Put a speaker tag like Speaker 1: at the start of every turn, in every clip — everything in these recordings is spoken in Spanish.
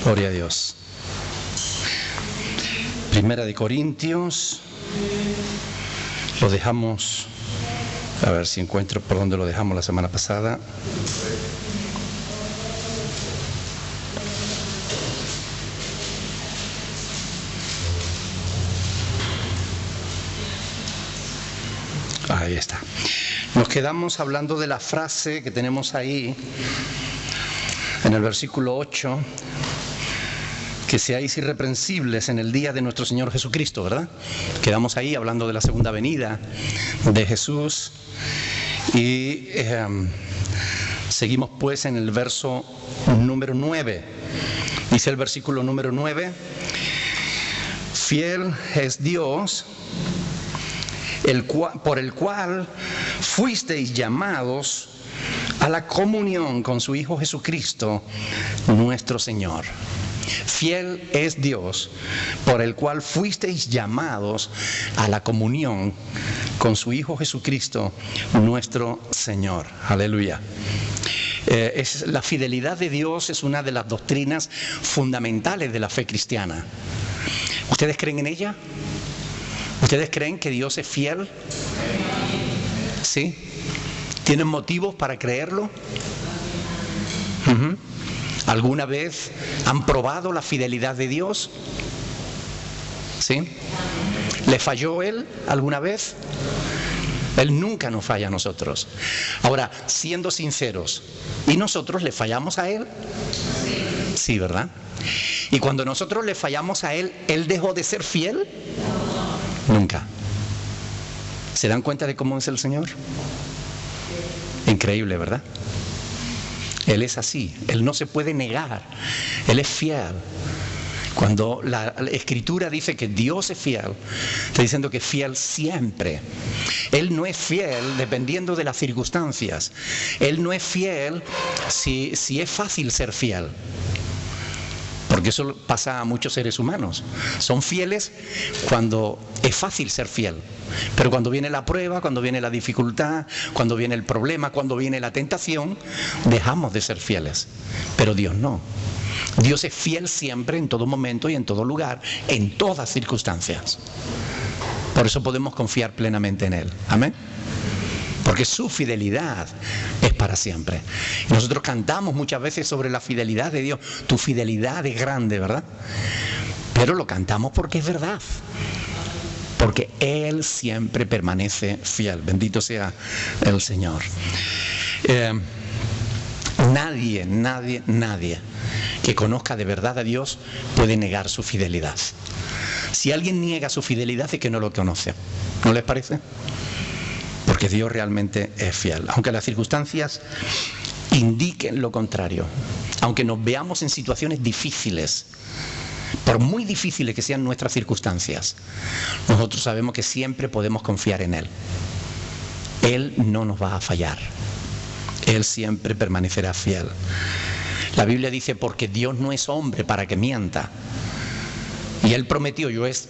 Speaker 1: Gloria a Dios. Primera de Corintios. Lo dejamos, a ver si encuentro por dónde lo dejamos la semana pasada. Ahí está. Nos quedamos hablando de la frase que tenemos ahí en el versículo 8, que seáis irreprensibles en el día de nuestro Señor Jesucristo, ¿verdad? Quedamos ahí hablando de la segunda venida de Jesús y seguimos pues en el verso número 9. Dice el versículo número 9: fiel es Dios, por el cual fuisteis llamados a la comunión con su Hijo Jesucristo, nuestro Señor. Fiel es Dios, por el cual fuisteis llamados a la comunión con su Hijo Jesucristo, nuestro Señor. Aleluya. La fidelidad de Dios es una de las doctrinas fundamentales de la fe cristiana. ¿Ustedes creen en ella? ¿Ustedes creen que Dios es fiel? ¿Sí? ¿Tienen motivos para creerlo? ¿Alguna vez han probado la fidelidad de Dios? ¿Sí? ¿Le falló Él alguna vez? Él nunca nos falla a nosotros. Ahora, siendo sinceros, ¿y nosotros le fallamos a Él? Sí, ¿verdad? Y cuando nosotros le fallamos a Él, ¿Él dejó de ser fiel? Nunca. ¿Se dan cuenta de cómo es el Señor? Increíble, ¿verdad? Él es así, Él no se puede negar, Él es fiel. Cuando la Escritura dice que Dios es fiel, está diciendo que es fiel siempre. Él no es fiel dependiendo de las circunstancias. Él no es fiel si es fácil ser fiel. Porque eso pasa a muchos seres humanos. Son fieles cuando es fácil ser fiel. Pero cuando viene la prueba, cuando viene la dificultad, cuando viene el problema, cuando viene la tentación, dejamos de ser fieles. Pero Dios no. Dios es fiel siempre, en todo momento y en todo lugar, en todas circunstancias. Por eso podemos confiar plenamente en Él. Amén. Porque su fidelidad es para siempre. Y nosotros cantamos muchas veces sobre la fidelidad de Dios. Tu fidelidad es grande, ¿verdad? Pero lo cantamos porque es verdad. Porque Él siempre permanece fiel. Bendito sea el Señor. Nadie que conozca de verdad a Dios puede negar su fidelidad. Si alguien niega su fidelidad es que no lo conoce. ¿No les parece? Porque Dios realmente es fiel. Aunque las circunstancias indiquen lo contrario, aunque nos veamos en situaciones difíciles, por muy difíciles que sean nuestras circunstancias, nosotros sabemos que siempre podemos confiar en Él. Él no nos va a fallar. Él siempre permanecerá fiel. La Biblia dice, porque Dios no es hombre para que mienta. Y Él prometió,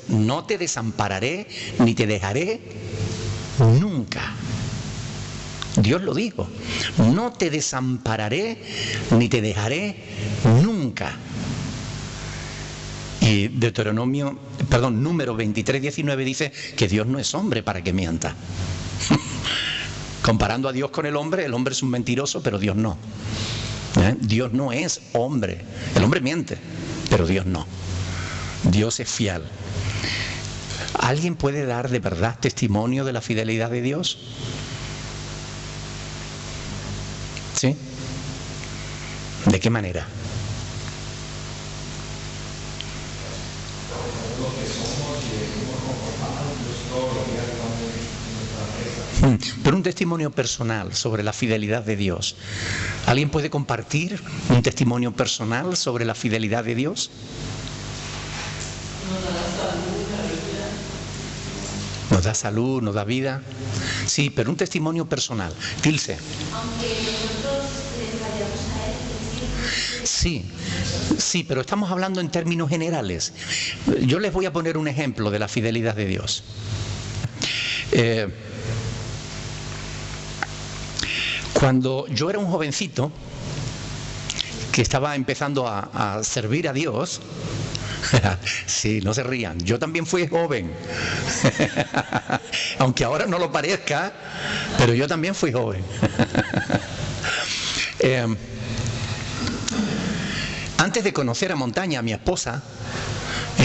Speaker 1: no te desampararé ni te dejaré nunca. Dios lo dijo, no te desampararé ni te dejaré nunca. Y Número 23:19 dice que Dios no es hombre para que mienta. Comparando a Dios con el hombre es un mentiroso, pero Dios no. Dios no es hombre. El hombre miente, pero Dios no. Dios es fiel. ¿Alguien puede dar de verdad testimonio de la fidelidad de Dios? ¿Sí? ¿De qué manera? Pero un testimonio personal sobre la fidelidad de Dios. ¿Alguien puede compartir un testimonio personal sobre la fidelidad de Dios? Nos da salud, nos da vida. Sí, pero un testimonio personal. Tilce.
Speaker 2: Aunque nosotros le fallamos a Él.
Speaker 1: Sí, pero estamos hablando en términos generales. Yo les voy a poner un ejemplo de la fidelidad de Dios. Cuando yo era un jovencito, que estaba empezando a servir a Dios. Sí, no se rían, yo también fui joven. Aunque ahora no lo parezca, pero yo también fui joven. Antes de conocer a Montaña, a mi esposa,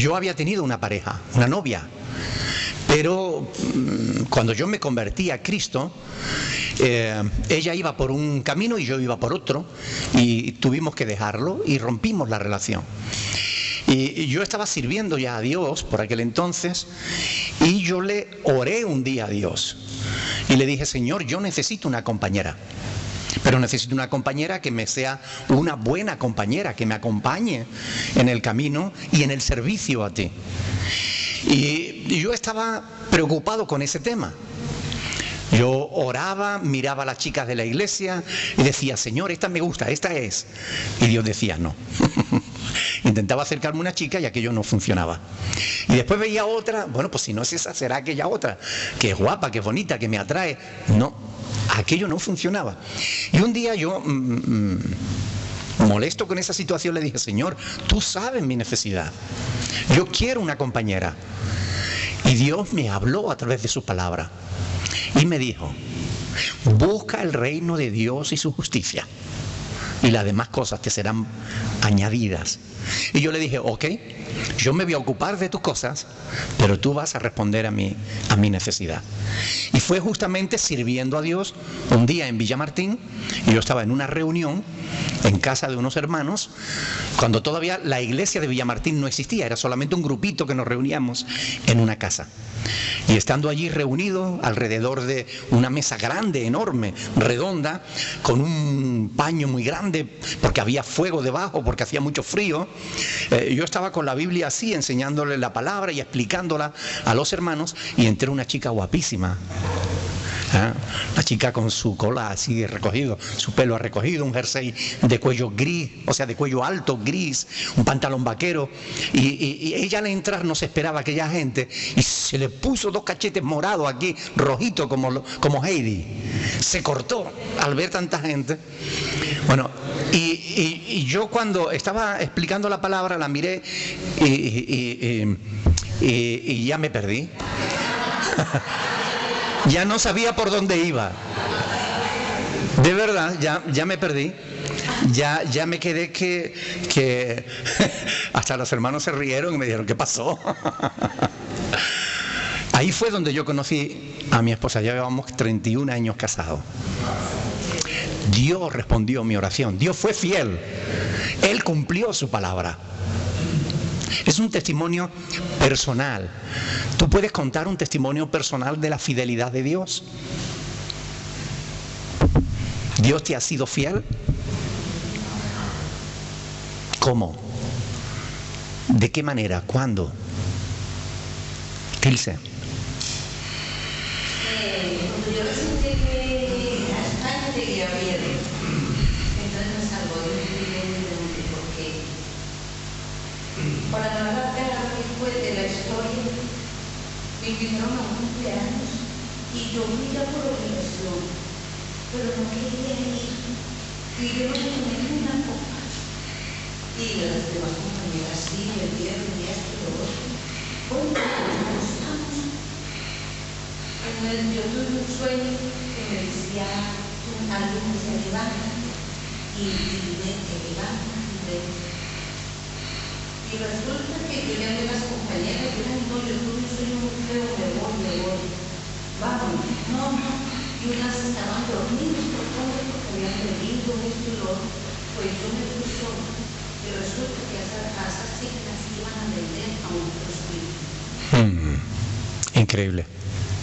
Speaker 1: yo había tenido una pareja, una novia. Pero cuando yo me convertí a Cristo, ella iba por un camino y yo iba por otro, y tuvimos que dejarlo y rompimos la relación. Y yo estaba sirviendo ya a Dios por aquel entonces, y yo le oré un día a Dios y le dije: Señor, yo necesito una compañera, pero necesito una compañera que me sea una buena compañera, que me acompañe en el camino y en el servicio a ti. Y yo estaba preocupado con ese tema. Yo oraba, miraba a las chicas de la iglesia y decía: Señor, esta me gusta, esta es. Y Dios decía: no. Intentaba acercarme a una chica y aquello no funcionaba. Y después veía otra, bueno, pues si no es esa, será aquella otra, que es guapa, que es bonita, que me atrae. No, aquello no funcionaba. Y un día yo, molesto con esa situación, le dije: Señor, tú sabes mi necesidad. Yo quiero una compañera. Y Dios me habló a través de su palabra. Y me dijo: busca el reino de Dios y su justicia, y las demás cosas te serán añadidas. Y yo le dije: ok, yo me voy a ocupar de tus cosas, pero tú vas a responder a mi necesidad. Y fue justamente sirviendo a Dios un día en Villamartín, y yo estaba en una reunión en casa de unos hermanos, cuando todavía la iglesia de Villamartín no existía, era solamente un grupito que nos reuníamos en una casa. Y estando allí reunidos alrededor de una mesa grande, enorme, redonda, con un paño muy grande, porque había fuego debajo, porque hacía mucho frío, yo estaba con la Biblia así, enseñándole la palabra y explicándola a los hermanos, y entró una chica guapísima. La chica con su cola así recogido, su pelo recogido, un jersey de cuello gris, o sea, de cuello alto, gris, un pantalón vaquero, y ella al entrar no se esperaba aquella gente, y se le puso dos cachetes morados aquí, rojitos como Heidi. Se cortó al ver tanta gente. Bueno, y yo cuando estaba explicando la palabra la miré y ya me perdí. Ya no sabía por dónde iba. De verdad, ya me perdí. Ya me quedé que hasta los hermanos se rieron y me dijeron: ¿qué pasó? Ahí fue donde yo conocí a mi esposa. Ya llevamos 31 años casados. Dios respondió mi oración. Dios fue fiel. Él cumplió su palabra. Es un testimonio personal. ¿Tú puedes contar un testimonio personal de la fidelidad de Dios? ¿Dios te ha sido fiel? ¿Cómo? ¿De qué manera? ¿Cuándo? Ilse.
Speaker 2: Cuando yo resulté que a España seguía bien, entonces me salvó de un pregunté por qué. Para no alargar la fue de la historia, me invitaron a un cumpleaños y yo fui ya por obligación, pero no quería ir. Y yo no me tomé ni una copa. Y las demás compañeras sí, me dieron y esto y lo otro. Bueno, nos gustamos. Yo tuve un sueño que me decía, alguien me decía: levántate, y vete, levántate. Y resulta que yo llamé a las compañeras, yo tuve un sueño muy feo, me voy. Vamos, no. Y unas estaban dormidas por todo porque habían bebido esto y lo otro. Pues yo me fui sola. Y resulta que a esas chicas iban a vender a un prostituto.
Speaker 1: Increíble.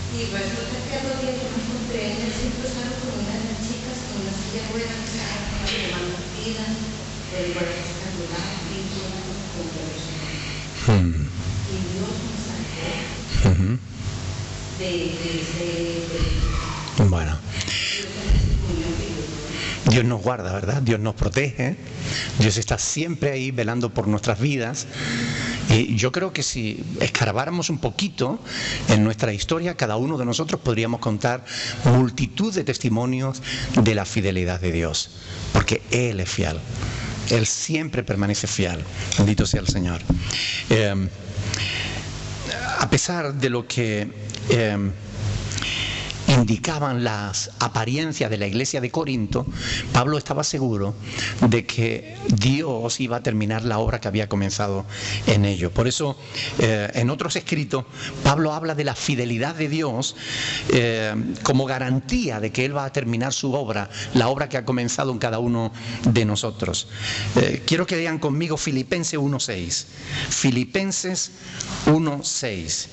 Speaker 2: Y resulta que al otro día yo me encontré en el centro salud con una de las chicas con una silla de ruedas que estaban con la demanda partida, del cuerpo escandular, y una cosa con eso. Y Dios me sacó
Speaker 1: Bueno. Dios nos guarda, ¿verdad? Dios nos protege. Dios está siempre ahí velando por nuestras vidas. Y yo creo que si escarbáramos un poquito en nuestra historia, cada uno de nosotros podríamos contar multitud de testimonios de la fidelidad de Dios. Porque Él es fiel. Él siempre permanece fiel. Bendito sea el Señor. A pesar de lo que indicaban las apariencias de la iglesia de Corinto, Pablo estaba seguro de que Dios iba a terminar la obra que había comenzado en ellos. Por eso, en otros escritos, Pablo habla de la fidelidad de Dios como garantía de que Él va a terminar su obra, la obra que ha comenzado en cada uno de nosotros. Quiero que lean conmigo Filipenses 1:6. Filipenses 1:6.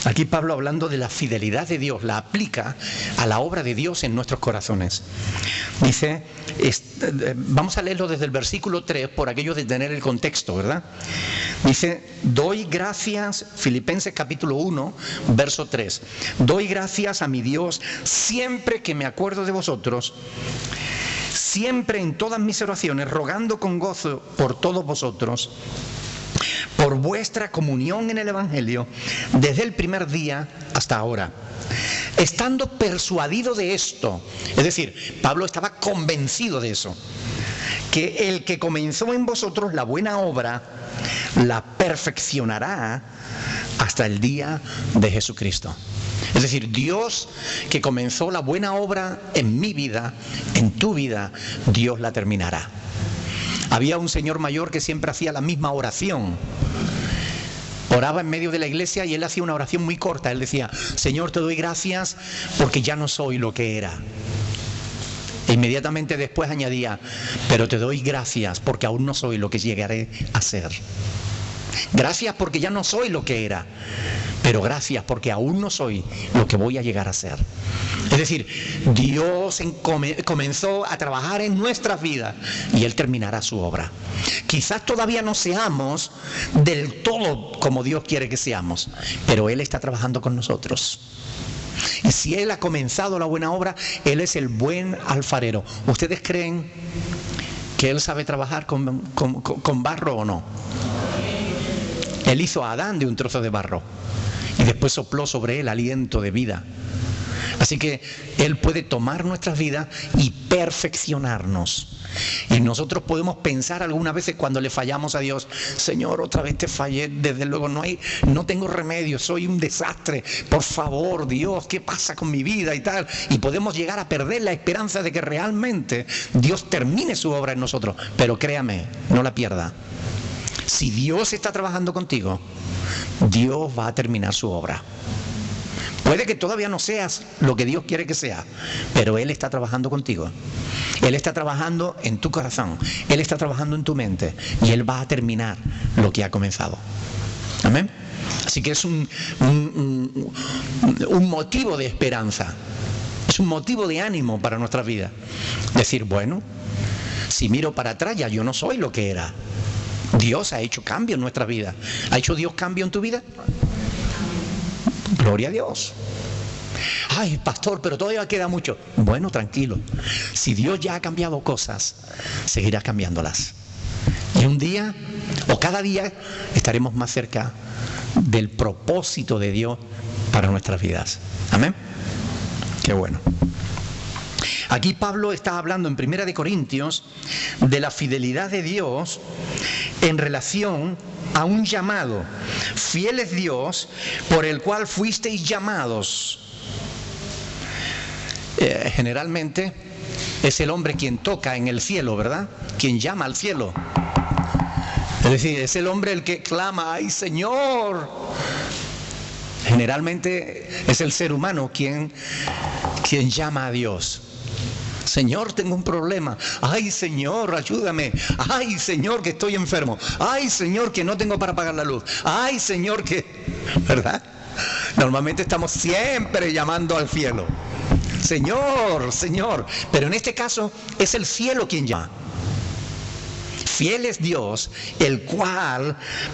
Speaker 1: Aquí Pablo, hablando de la fidelidad de Dios, la aplica a la obra de Dios en nuestros corazones. Dice, vamos a leerlo desde el versículo 3 por aquello de tener el contexto, ¿verdad? Dice, doy gracias, Filipenses capítulo 1, verso 3. Doy gracias a mi Dios siempre que me acuerdo de vosotros, siempre en todas mis oraciones, rogando con gozo por todos vosotros, por vuestra comunión en el Evangelio, desde el primer día hasta ahora, estando persuadido de esto. Es decir, Pablo estaba convencido de eso, que el que comenzó en vosotros la buena obra, la perfeccionará hasta el día de Jesucristo. Es decir, Dios que comenzó la buena obra en mi vida, en tu vida, Dios la terminará. Había un señor mayor que siempre hacía la misma oración. Oraba en medio de la iglesia y él hacía una oración muy corta. Él decía, Señor, te doy gracias porque ya no soy lo que era. E inmediatamente después añadía, pero te doy gracias porque aún no soy lo que llegaré a ser. Gracias porque ya no soy lo que era, pero gracias porque aún no soy lo que voy a llegar a ser. Es decir, Dios comenzó a trabajar en nuestras vidas y Él terminará su obra. Quizás todavía no seamos del todo como Dios quiere que seamos, pero Él está trabajando con nosotros. Y si Él ha comenzado la buena obra, Él es el buen alfarero. ¿Ustedes creen que Él sabe trabajar con barro o no? Él hizo a Adán de un trozo de barro y después sopló sobre él aliento de vida. Así que Él puede tomar nuestras vidas y perfeccionarnos. Y nosotros podemos pensar algunas veces cuando le fallamos a Dios, Señor, otra vez te fallé, desde luego no tengo remedio, soy un desastre, por favor, Dios, ¿qué pasa con mi vida y tal? Y podemos llegar a perder la esperanza de que realmente Dios termine su obra en nosotros. Pero créame, no la pierda. Si Dios está trabajando contigo, Dios va a terminar su obra. Puede que todavía no seas lo que Dios quiere que seas, pero Él está trabajando contigo. Él está trabajando en tu corazón, Él está trabajando en tu mente y Él va a terminar lo que ha comenzado. Amén. Así que es un motivo de esperanza, es un motivo de ánimo para nuestra vida. Decir, bueno, si miro para atrás ya yo no soy lo que era. Dios ha hecho cambio en nuestra vida. ¿Ha hecho Dios cambio en tu vida? Gloria a Dios. Ay, pastor, pero todavía queda mucho. Bueno, tranquilo. Si Dios ya ha cambiado cosas, seguirá cambiándolas. Y un día, o cada día, estaremos más cerca del propósito de Dios para nuestras vidas. Amén. Qué bueno. Aquí Pablo está hablando en 1 Corintios de la fidelidad de Dios en relación a un llamado. Fiel es Dios por el cual fuisteis llamados. Generalmente es el hombre quien toca en el cielo, ¿verdad? Quien llama al cielo. Es decir, es el hombre el que clama, ¡ay, Señor! Generalmente es el ser humano quien llama a Dios. Señor, tengo un problema. Ay, Señor, ayúdame. Ay, Señor, que estoy enfermo. Ay, Señor, que no tengo para pagar la luz. Ay, Señor, que... ¿verdad? Normalmente estamos siempre llamando al cielo. Señor, Señor. Pero en este caso es el cielo quien llama. Fiel es Dios,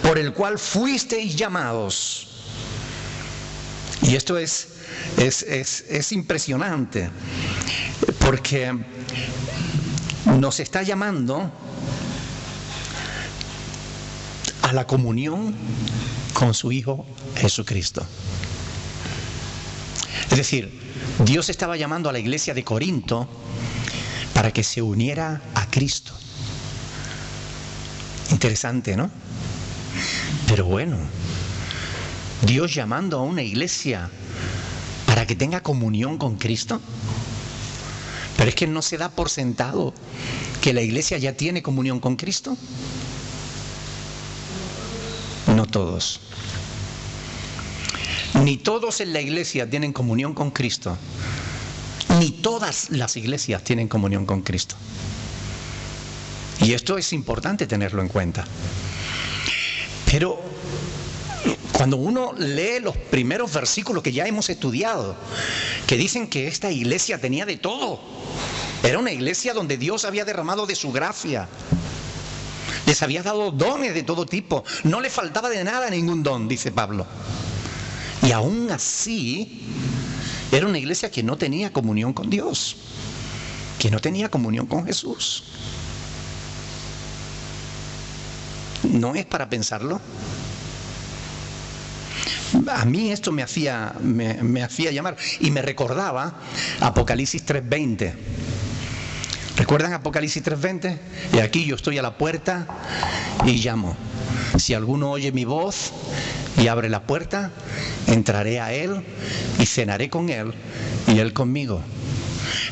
Speaker 1: por el cual fuisteis llamados. Y esto es impresionante, porque nos está llamando a la comunión con su Hijo Jesucristo. Es decir, Dios estaba llamando a la iglesia de Corinto para que se uniera a Cristo. Interesante, ¿no? Pero bueno, Dios llamando a una iglesia para que tenga comunión con Cristo. Pero es que no se da por sentado que la iglesia ya tiene comunión con Cristo. No todos. Ni todos en la iglesia tienen comunión con Cristo. Ni todas las iglesias tienen comunión con Cristo. Y esto es importante tenerlo en cuenta. Pero cuando uno lee los primeros versículos que ya hemos estudiado, que dicen que esta iglesia tenía de todo. Era una iglesia donde Dios había derramado de su gracia. Les había dado dones de todo tipo. No le faltaba de nada ningún don, dice Pablo. Y aún así, era una iglesia que no tenía comunión con Dios, que no tenía comunión con Jesús. ¿No es para pensarlo? A mí esto me hacía llamar y me recordaba Apocalipsis 3:20. ¿Recuerdan Apocalipsis 3:20? Y aquí yo estoy a la puerta y llamo. Si alguno oye mi voz y abre la puerta, entraré a él y cenaré con él y él conmigo.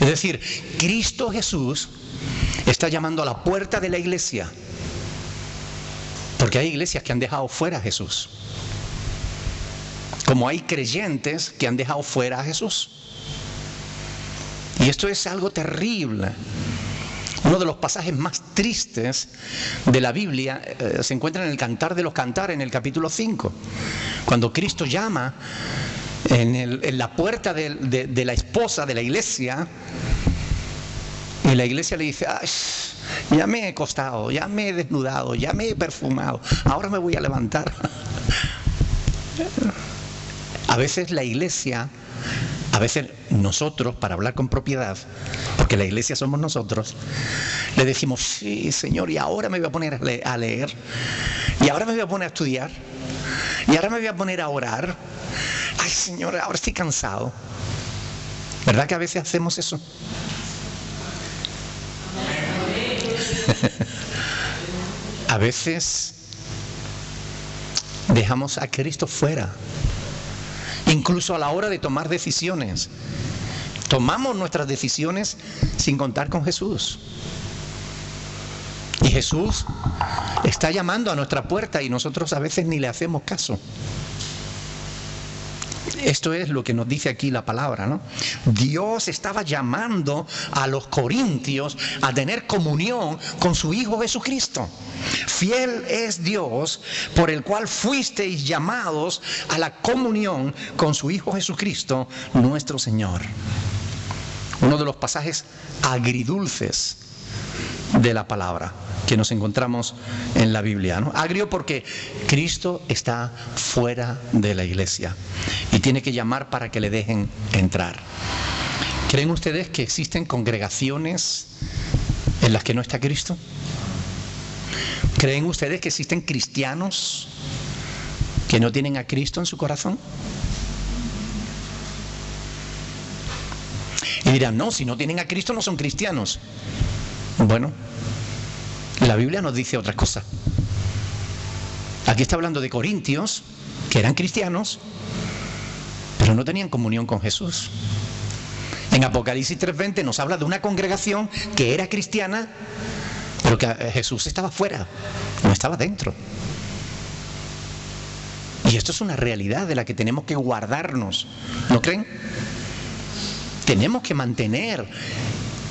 Speaker 1: Es decir, Cristo Jesús está llamando a la puerta de la iglesia, porque hay iglesias que han dejado fuera a Jesús, como hay creyentes que han dejado fuera a Jesús. Y esto es algo terrible. Uno de los pasajes más tristes de la Biblia se encuentra en el Cantar de los Cantares, en el capítulo 5, cuando Cristo llama en la puerta de la esposa de la iglesia, y la iglesia le dice: ay, ya me he acostado, ya me he desnudado, ya me he perfumado, ahora me voy a levantar. A veces la iglesia, a veces nosotros, para hablar con propiedad, porque la iglesia somos nosotros, le decimos: sí, Señor, y ahora me voy a poner a leer, y ahora me voy a poner a estudiar, y ahora me voy a poner a orar. Ay, Señor, ahora estoy cansado. ¿Verdad que a veces hacemos eso? A veces dejamos a Cristo fuera. Incluso a la hora de tomar decisiones, tomamos nuestras decisiones sin contar con Jesús. Y Jesús está llamando a nuestra puerta y nosotros a veces ni le hacemos caso. Esto es lo que nos dice aquí la palabra, ¿no? Dios estaba llamando a los corintios a tener comunión con su Hijo Jesucristo. Fiel es Dios, por el cual fuisteis llamados a la comunión con su Hijo Jesucristo, nuestro Señor. Uno de los pasajes agridulces de la palabra que nos encontramos en la Biblia, ¿no? Agrio porque Cristo está fuera de la iglesia y tiene que llamar para que le dejen entrar. ¿Creen ustedes que existen congregaciones en las que no está Cristo? ¿Creen ustedes que existen cristianos que no tienen a Cristo en su corazón? Y dirán: no, si no tienen a Cristo no son cristianos. Bueno, la Biblia nos dice otra cosa. Aquí está hablando de corintios que eran cristianos, pero no tenían comunión con Jesús. En Apocalipsis 3:20 nos habla de una congregación que era cristiana, pero que Jesús estaba fuera, no estaba dentro. Y esto es una realidad de la que tenemos que guardarnos, ¿no creen? Tenemos que mantener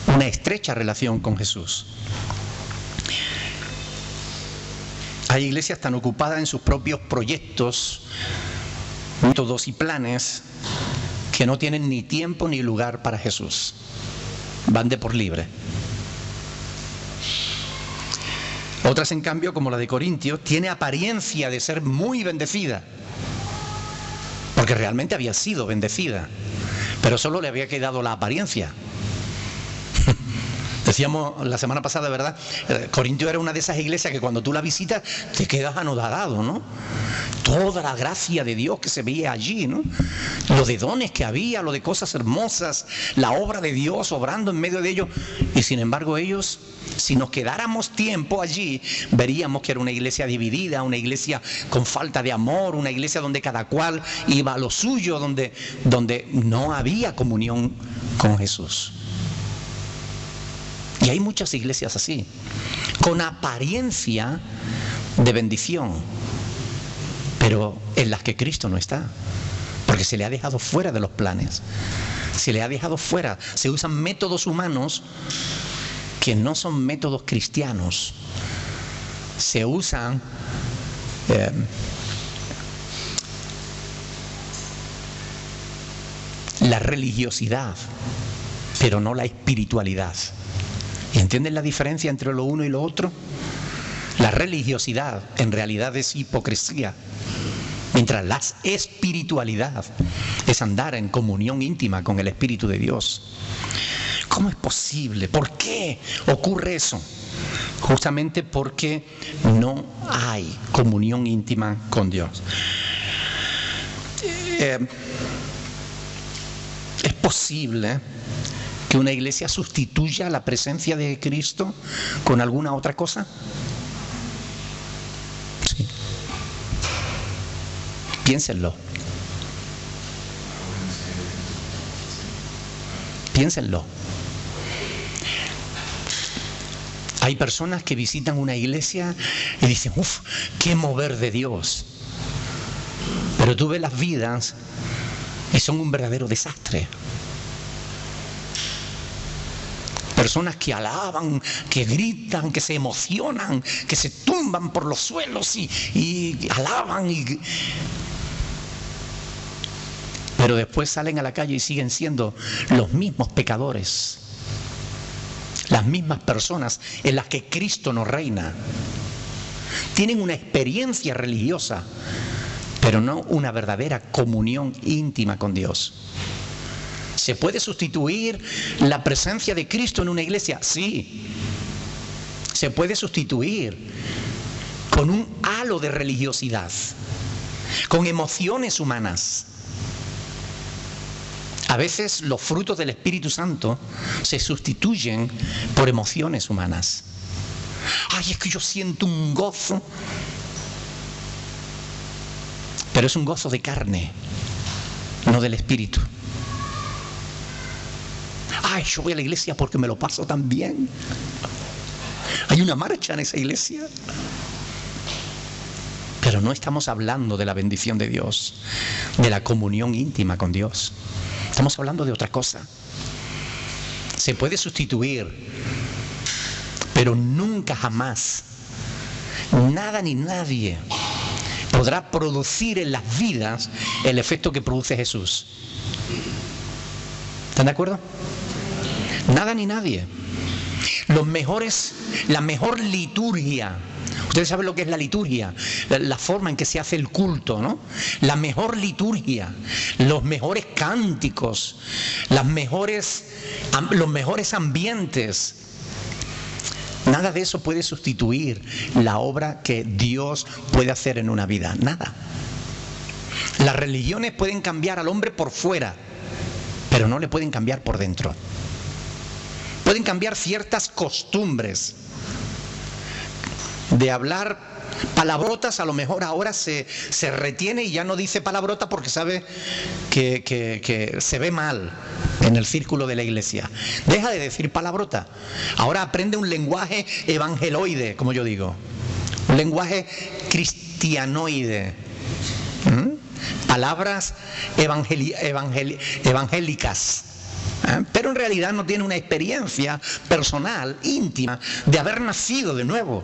Speaker 1: una estrecha relación con Jesús. Hay iglesias tan ocupadas en sus propios proyectos, métodos y planes que no tienen ni tiempo ni lugar para Jesús. Van de por libre. Otras, en cambio, como la de Corintios, tiene apariencia de ser muy bendecida, porque realmente había sido bendecida, pero solo le había quedado la apariencia. Es Decíamos la semana pasada, ¿verdad? Corintio era una de esas iglesias que cuando tú la visitas te quedas anodado, ¿no? Toda la gracia de Dios que se veía allí, ¿no? Lo de dones que había, lo de cosas hermosas, la obra de Dios obrando en medio de ellos. Y sin embargo ellos, si nos quedáramos tiempo allí, veríamos que era una iglesia dividida, una iglesia con falta de amor, una iglesia donde cada cual iba a lo suyo, donde no había comunión con Jesús. Y hay muchas iglesias así, con apariencia de bendición, pero en las que Cristo no está, porque se le ha dejado fuera de los planes, se le ha dejado fuera, se usan métodos humanos que no son métodos cristianos, se usan la religiosidad, pero no la espiritualidad. ¿Y entienden la diferencia entre lo uno y lo otro? La religiosidad en realidad es hipocresía, mientras la espiritualidad es andar en comunión íntima con el Espíritu de Dios. ¿Cómo es posible? ¿Por qué ocurre eso? Justamente porque no hay comunión íntima con Dios. ¿Es posible que una iglesia sustituya la presencia de Cristo con alguna otra cosa? Sí. Piénsenlo. Piénsenlo. Hay personas que visitan una iglesia y dicen, uff, qué mover de Dios. Pero tú ves las vidas y son un verdadero desastre. Personas que alaban, que gritan, que se emocionan, que se tumban por los suelos y alaban. Pero después salen a la calle y siguen siendo los mismos pecadores, las mismas personas en las que Cristo no reina. Tienen una experiencia religiosa, pero no una verdadera comunión íntima con Dios. ¿Se puede sustituir la presencia de Cristo en una iglesia? Sí. Se puede sustituir con un halo de religiosidad, con emociones humanas. A veces los frutos del Espíritu Santo se sustituyen por emociones humanas. Ay, es que yo siento un gozo, pero es un gozo de carne, no del Espíritu. Ay, yo voy a la iglesia porque me lo paso tan bien. Hay una marcha en esa iglesia. Pero no estamos hablando de la bendición de Dios, de la comunión íntima con Dios. Estamos hablando de otra cosa. Se puede sustituir, pero nunca jamás, nada ni nadie podrá producir en las vidas el efecto que produce Jesús. ¿Están de acuerdo? Nada ni nadie. La mejor liturgia. Ustedes saben lo que es la liturgia, la forma en que se hace el culto, ¿no? La mejor liturgia, los mejores cánticos, los mejores ambientes. Nada de eso puede sustituir la obra que Dios puede hacer en una vida. Nada. Las religiones pueden cambiar al hombre por fuera, pero no le pueden cambiar por dentro. Pueden cambiar ciertas costumbres de hablar palabrotas. A lo mejor ahora se retiene y ya no dice palabrota porque sabe que se ve mal en el círculo de la iglesia. Deja de decir palabrota. Ahora aprende un lenguaje evangeloide, como yo digo, un lenguaje cristianoide. Palabras evangélicas. Pero en realidad no tiene una experiencia personal, íntima, de haber nacido de nuevo.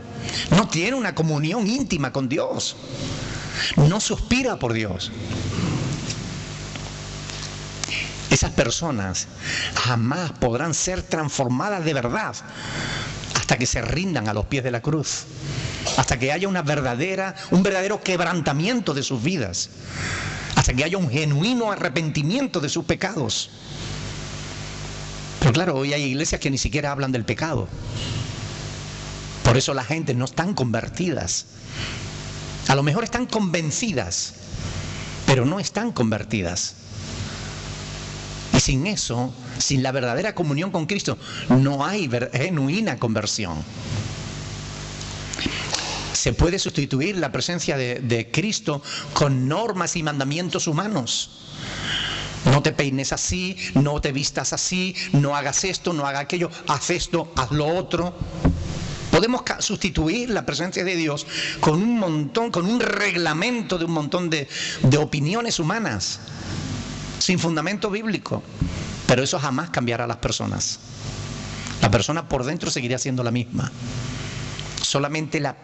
Speaker 1: No tiene una comunión íntima con Dios. No suspira por Dios. Esas personas jamás podrán ser transformadas de verdad hasta que se rindan a los pies de la cruz, hasta que haya un verdadero quebrantamiento de sus vidas, hasta que haya un genuino arrepentimiento de sus pecados. Pero claro, hoy hay iglesias que ni siquiera hablan del pecado. Por eso la gente no están convertidas. A lo mejor están convencidas, pero no están convertidas. Y sin eso, sin la verdadera comunión con Cristo, no hay genuina conversión. Se puede sustituir la presencia de Cristo con normas y mandamientos humanos. No te peines así, no te vistas así, no hagas esto, no hagas aquello, haz esto, haz lo otro. Podemos sustituir la presencia de Dios con un reglamento de un montón de opiniones humanas, sin fundamento bíblico. Pero eso jamás cambiará a las personas. La persona por dentro seguirá siendo la misma. Solamente la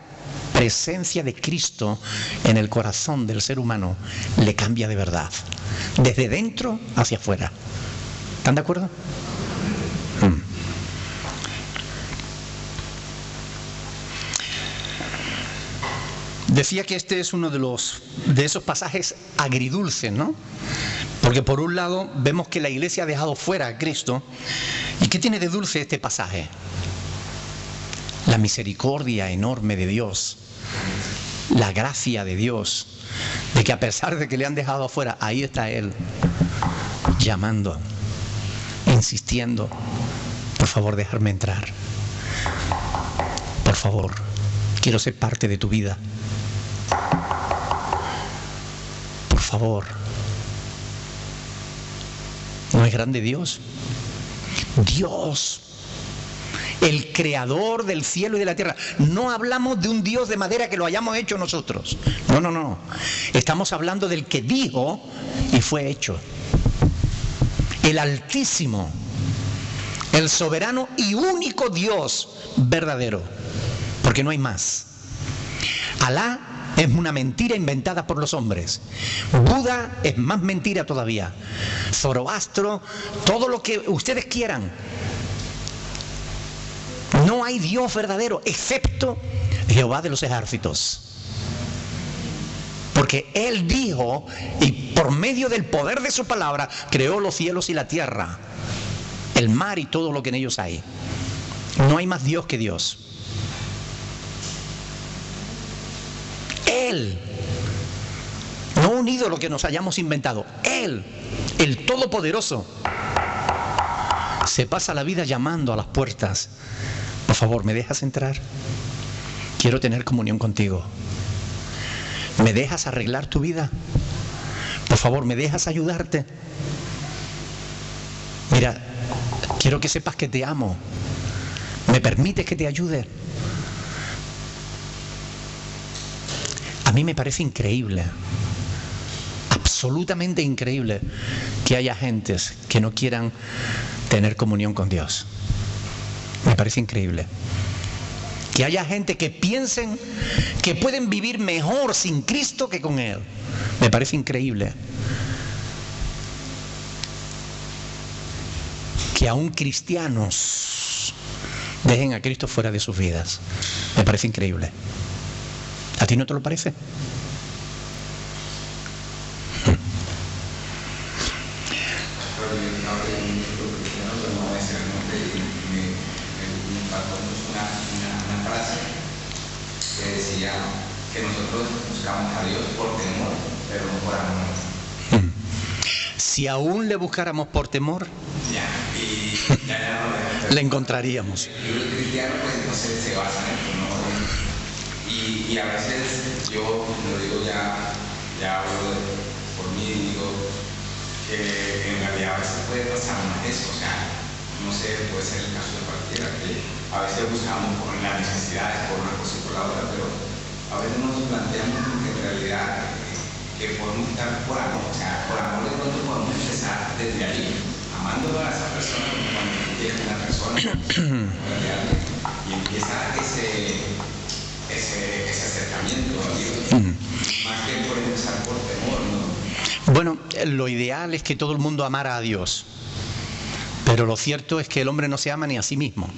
Speaker 1: presencia de Cristo en el corazón del ser humano le cambia de verdad, desde dentro hacia afuera. ¿Están de acuerdo? Decía que este es uno de esos pasajes agridulces, ¿no? Porque por un lado vemos que la iglesia ha dejado fuera a Cristo. ¿Y qué tiene de dulce este pasaje? La misericordia enorme de Dios, la gracia de Dios, de que a pesar de que le han dejado afuera, ahí está Él, llamando, insistiendo, por favor, dejarme entrar. Por favor, quiero ser parte de tu vida. Por favor. ¿No es grande Dios? Dios, el creador del cielo y de la tierra. No hablamos de un Dios de madera que lo hayamos hecho nosotros. No. Estamos hablando del que dijo y fue hecho. El Altísimo, el soberano y único Dios verdadero. Porque no hay más. Alá es una mentira inventada por los hombres. Buda es más mentira todavía. Zoroastro, todo lo que ustedes quieran. No hay Dios verdadero, excepto Jehová de los ejércitos. Porque Él dijo, y por medio del poder de su palabra, creó los cielos y la tierra, el mar y todo lo que en ellos hay. No hay más Dios que Dios. Él, no un ídolo que nos hayamos inventado. Él, el Todopoderoso, se pasa la vida llamando a las puertas. Por favor, ¿me dejas entrar? Quiero tener comunión contigo. ¿Me dejas arreglar tu vida? Por favor, ¿me dejas ayudarte? Mira, quiero que sepas que te amo. ¿Me permites que te ayude? A mí me parece increíble, absolutamente increíble, que haya gentes que no quieran tener comunión con Dios. Me parece increíble. Que haya gente que piensen que pueden vivir mejor sin Cristo que con Él. Me parece increíble. Que aún cristianos dejen a Cristo fuera de sus vidas. Me parece increíble. ¿A ti no te lo parece?
Speaker 3: Una frase que decía que nosotros buscamos a Dios por temor, pero no por amor.
Speaker 1: Si aún le buscáramos por temor, le encontraríamos.
Speaker 3: Los cristianos pues entonces se basan en eso, ¿no? Y a veces yo lo digo, ya hablo por mí, digo que en realidad a veces puede pasar más eso, o sea, no sé, puede ser el caso de cualquiera, que a veces buscamos por las necesidades, por una cosa y por la otra, pero a veces nos planteamos que en realidad que podemos estar por amor, o sea, por amor de pronto podemos empezar desde allí, amándolo a esa persona como cuando tú quieres a una persona, y empieza ese acercamiento a Dios, más que por empezar por temor, ¿no?
Speaker 1: Bueno, lo ideal es que todo el mundo amara a Dios, pero lo cierto es que el hombre no se ama ni a sí mismo.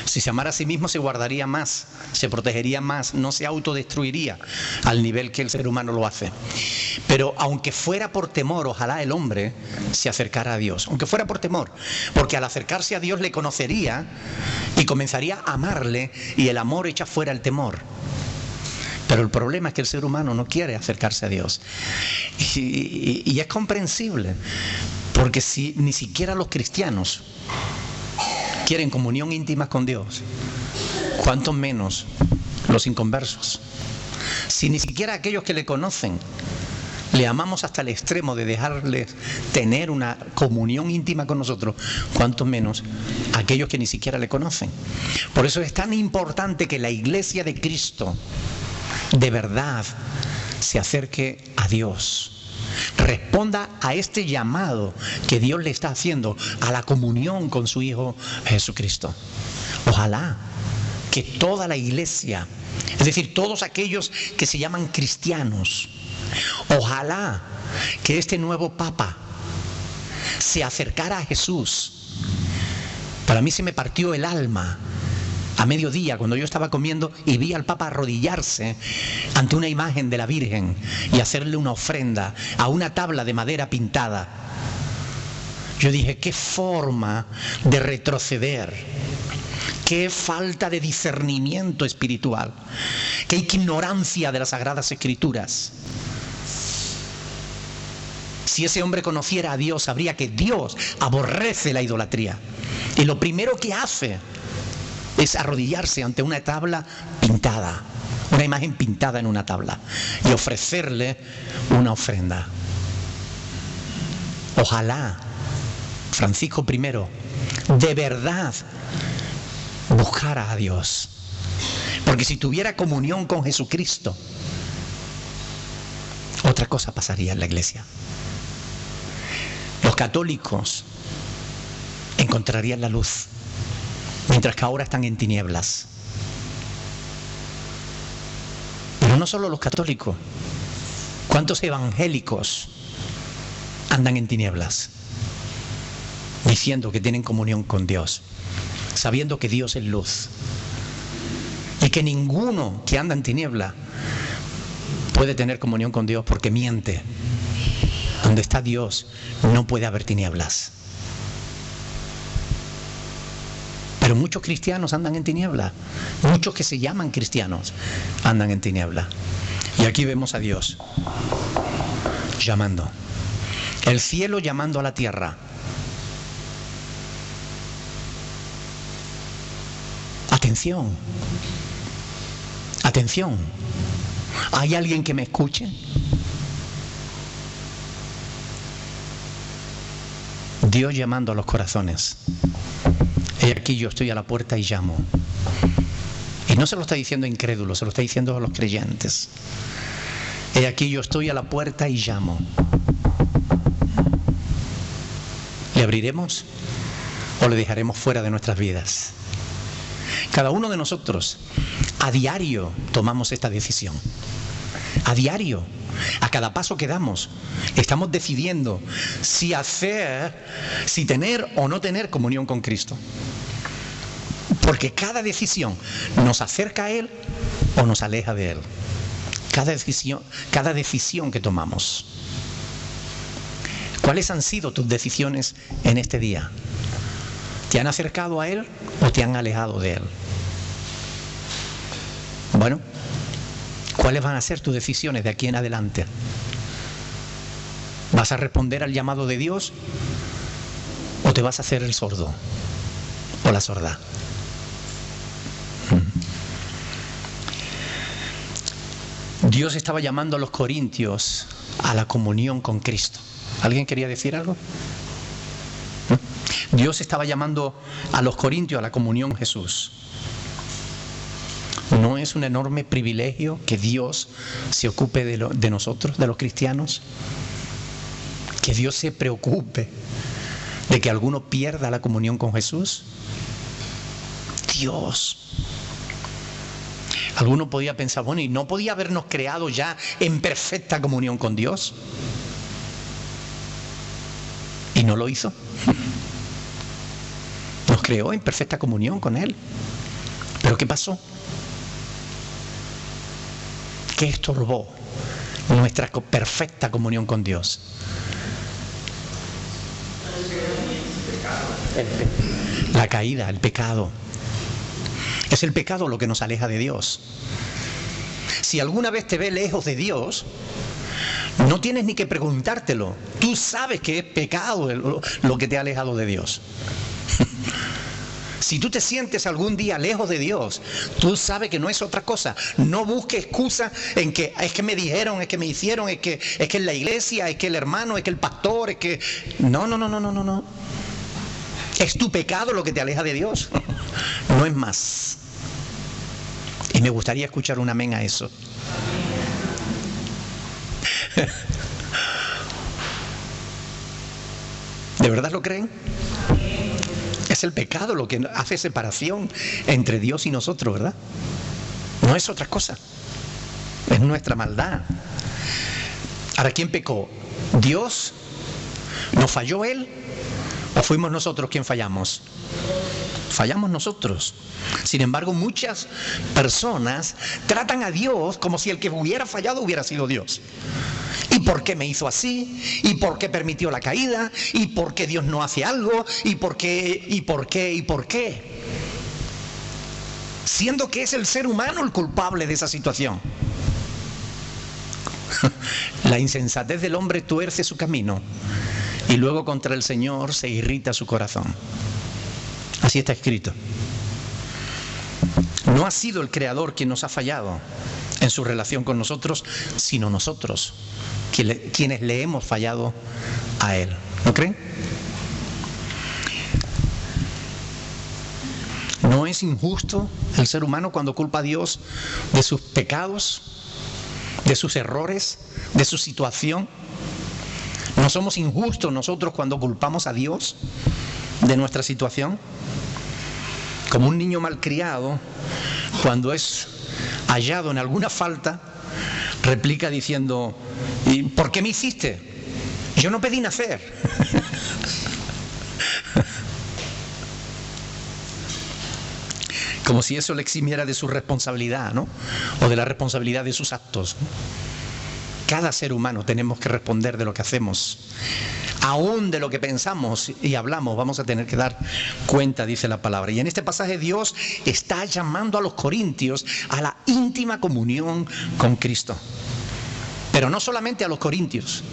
Speaker 1: Si se amara a sí mismo, se guardaría más, se protegería más, no se autodestruiría al nivel que el ser humano lo hace. Pero aunque fuera por temor, ojalá el hombre se acercara a Dios, aunque fuera por temor, porque al acercarse a Dios le conocería y comenzaría a amarle, y el amor echa fuera el temor. Pero el problema es que el ser humano no quiere acercarse a Dios. Y es comprensible, porque si ni siquiera los cristianos quieren comunión íntima con Dios, cuánto menos los inconversos. Si ni siquiera aquellos que le conocen le amamos hasta el extremo de dejarles tener una comunión íntima con nosotros, cuánto menos aquellos que ni siquiera le conocen. Por eso es tan importante que la iglesia de Cristo de verdad se acerque a Dios, responda a este llamado que Dios le está haciendo a la comunión con su Hijo Jesucristo. Ojalá que toda la iglesia, es decir, todos aquellos que se llaman cristianos, ojalá que este nuevo Papa se acercara a Jesús. Para mí se me partió el alma a mediodía cuando yo estaba comiendo y vi al Papa arrodillarse ante una imagen de la Virgen y hacerle una ofrenda a una tabla de madera pintada. Yo dije, qué forma de retroceder, qué falta de discernimiento espiritual, qué ignorancia de las Sagradas Escrituras. Si ese hombre conociera a Dios, sabría que Dios aborrece la idolatría, y lo primero que hace es arrodillarse ante una tabla pintada, una imagen pintada en una tabla, y ofrecerle una ofrenda. Ojalá Francisco I de verdad buscara a Dios, porque si tuviera comunión con Jesucristo, otra cosa pasaría en la iglesia. Los católicos encontrarían la luz, mientras que ahora están en tinieblas. Pero no solo los católicos, ¿cuántos evangélicos andan en tinieblas? Diciendo que tienen comunión con Dios, sabiendo que Dios es luz, y que ninguno que anda en tiniebla puede tener comunión con Dios, porque miente. Donde está Dios no puede haber tinieblas. Pero muchos cristianos andan en tiniebla, muchos que se llaman cristianos andan en tiniebla. Y aquí vemos a Dios llamando, el cielo llamando a la tierra. Atención, atención, ¿hay alguien que me escuche? Dios llamando a los corazones. He aquí yo estoy a la puerta y llamo. Y no se lo está diciendo a incrédulos, se lo está diciendo a los creyentes. He aquí yo estoy a la puerta y llamo. ¿Le abriremos o le dejaremos fuera de nuestras vidas? Cada uno de nosotros a diario tomamos esta decisión. A diario, a cada paso que damos, estamos decidiendo si tener o no tener comunión con Cristo. Porque cada decisión nos acerca a Él o nos aleja de Él. Cada decisión que tomamos. ¿Cuáles han sido tus decisiones en este día? ¿Te han acercado a Él o te han alejado de Él? Bueno, ¿cuáles van a ser tus decisiones de aquí en adelante? ¿Vas a responder al llamado de Dios o te vas a hacer el sordo o la sorda? Dios estaba llamando a los corintios a la comunión con Cristo. ¿Alguien quería decir algo? Dios estaba llamando a los corintios a la comunión con Jesús. ¿No es un enorme privilegio que Dios se ocupe de nosotros, de los cristianos? Que Dios se preocupe de que alguno pierda la comunión con Jesús. Dios. Alguno podía pensar, bueno, ¿y no podía habernos creado ya en perfecta comunión con Dios? ¿Y no lo hizo? Nos creó en perfecta comunión con Él. ¿Pero qué pasó? ¿Qué estorbó nuestra perfecta comunión con Dios? La caída, el pecado. Es el pecado lo que nos aleja de Dios. Si alguna vez te ves lejos de Dios, no tienes ni que preguntártelo. Tú sabes que es pecado lo que te ha alejado de Dios. Si tú te sientes algún día lejos de Dios, tú sabes que no es otra cosa. No busques excusa en que es que me dijeron, es que me hicieron, es que es la iglesia, es que el hermano, es que el pastor, es que... No. Es tu pecado lo que te aleja de Dios. No es más. Y me gustaría escuchar un amén a eso. ¿De verdad lo creen? Es el pecado lo que hace separación entre Dios y nosotros, ¿verdad? No es otra cosa. Es nuestra maldad. Ahora, ¿quién pecó? ¿Dios? ¿Nos falló Él? ¿O fuimos nosotros quien fallamos? Fallamos nosotros. Sin embargo, muchas personas tratan a Dios como si el que hubiera fallado hubiera sido Dios. ¿Y por qué me hizo así? ¿Y por qué permitió la caída? ¿Y por qué Dios no hace algo? ¿Y por qué? ¿Y por qué? ¿Y por qué? Siendo que es el ser humano el culpable de esa situación. La insensatez del hombre tuerce su camino y luego contra el Señor se irrita su corazón. Así está escrito. No ha sido el Creador quien nos ha fallado en su relación con nosotros, sino nosotros, quienes le hemos fallado a Él. ¿No creen? ¿No es injusto el ser humano cuando culpa a Dios de sus pecados, de sus errores, de su situación? ¿No somos injustos nosotros cuando culpamos a Dios de nuestra situación? Como un niño malcriado, cuando es hallado en alguna falta, replica diciendo: ¿y por qué me hiciste? Yo no pedí nacer. Como si eso le eximiera de su responsabilidad, ¿no? O de la responsabilidad de sus actos. Cada ser humano tenemos que responder de lo que hacemos. Aún de lo que pensamos y hablamos vamos a tener que dar cuenta, dice la palabra. Y en este pasaje Dios está llamando a los corintios a la íntima comunión con Cristo. Pero no solamente a los corintios,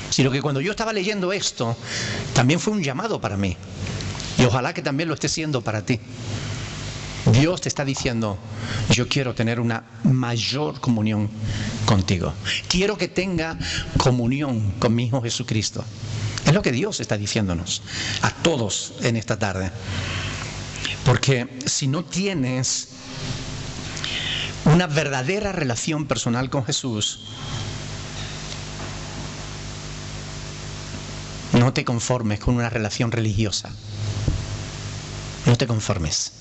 Speaker 1: sino que cuando yo estaba leyendo esto, también fue un llamado para mí. Y ojalá que también lo esté siendo para ti. Dios te está diciendo: yo quiero tener una mayor comunión contigo. Quiero que tenga comunión con mi Hijo Jesucristo. Es lo que Dios está diciéndonos a todos en esta tarde. Porque si no tienes una verdadera relación personal con Jesús, no te conformes con una relación religiosa. No te conformes.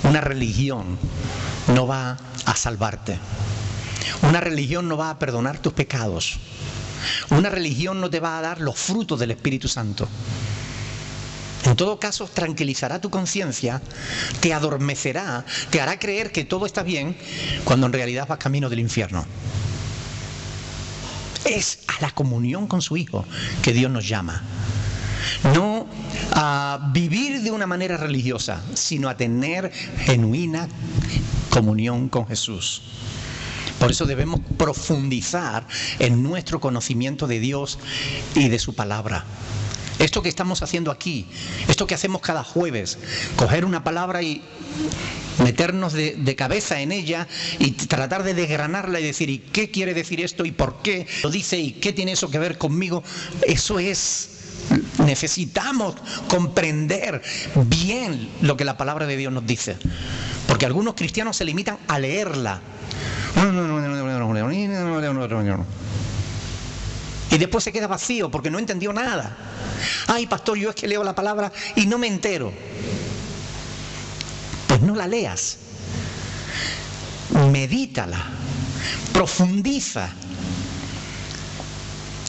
Speaker 1: Una religión no va a salvarte. Una religión no va a perdonar tus pecados. Una religión no te va a dar los frutos del Espíritu Santo. En todo caso, tranquilizará tu conciencia, te adormecerá, te hará creer que todo está bien, cuando en realidad vas camino del infierno. Es a la comunión con su Hijo que Dios nos llama. No a vivir de una manera religiosa, sino a tener genuina comunión con Jesús. Por eso debemos profundizar en nuestro conocimiento de Dios y de su palabra. Esto que estamos haciendo aquí, esto que hacemos cada jueves, coger una palabra y meternos de cabeza en ella y tratar de desgranarla y decir: ¿y qué quiere decir esto? ¿Y por qué lo dice? ¿Y qué tiene eso que ver conmigo? Eso es... Necesitamos comprender bien lo que la palabra de Dios nos dice, porque algunos cristianos se limitan a leerla y después se queda vacío porque no entendió nada. Ay, pastor, yo es que leo la palabra y no me entero. Pues no la leas, medítala, profundiza,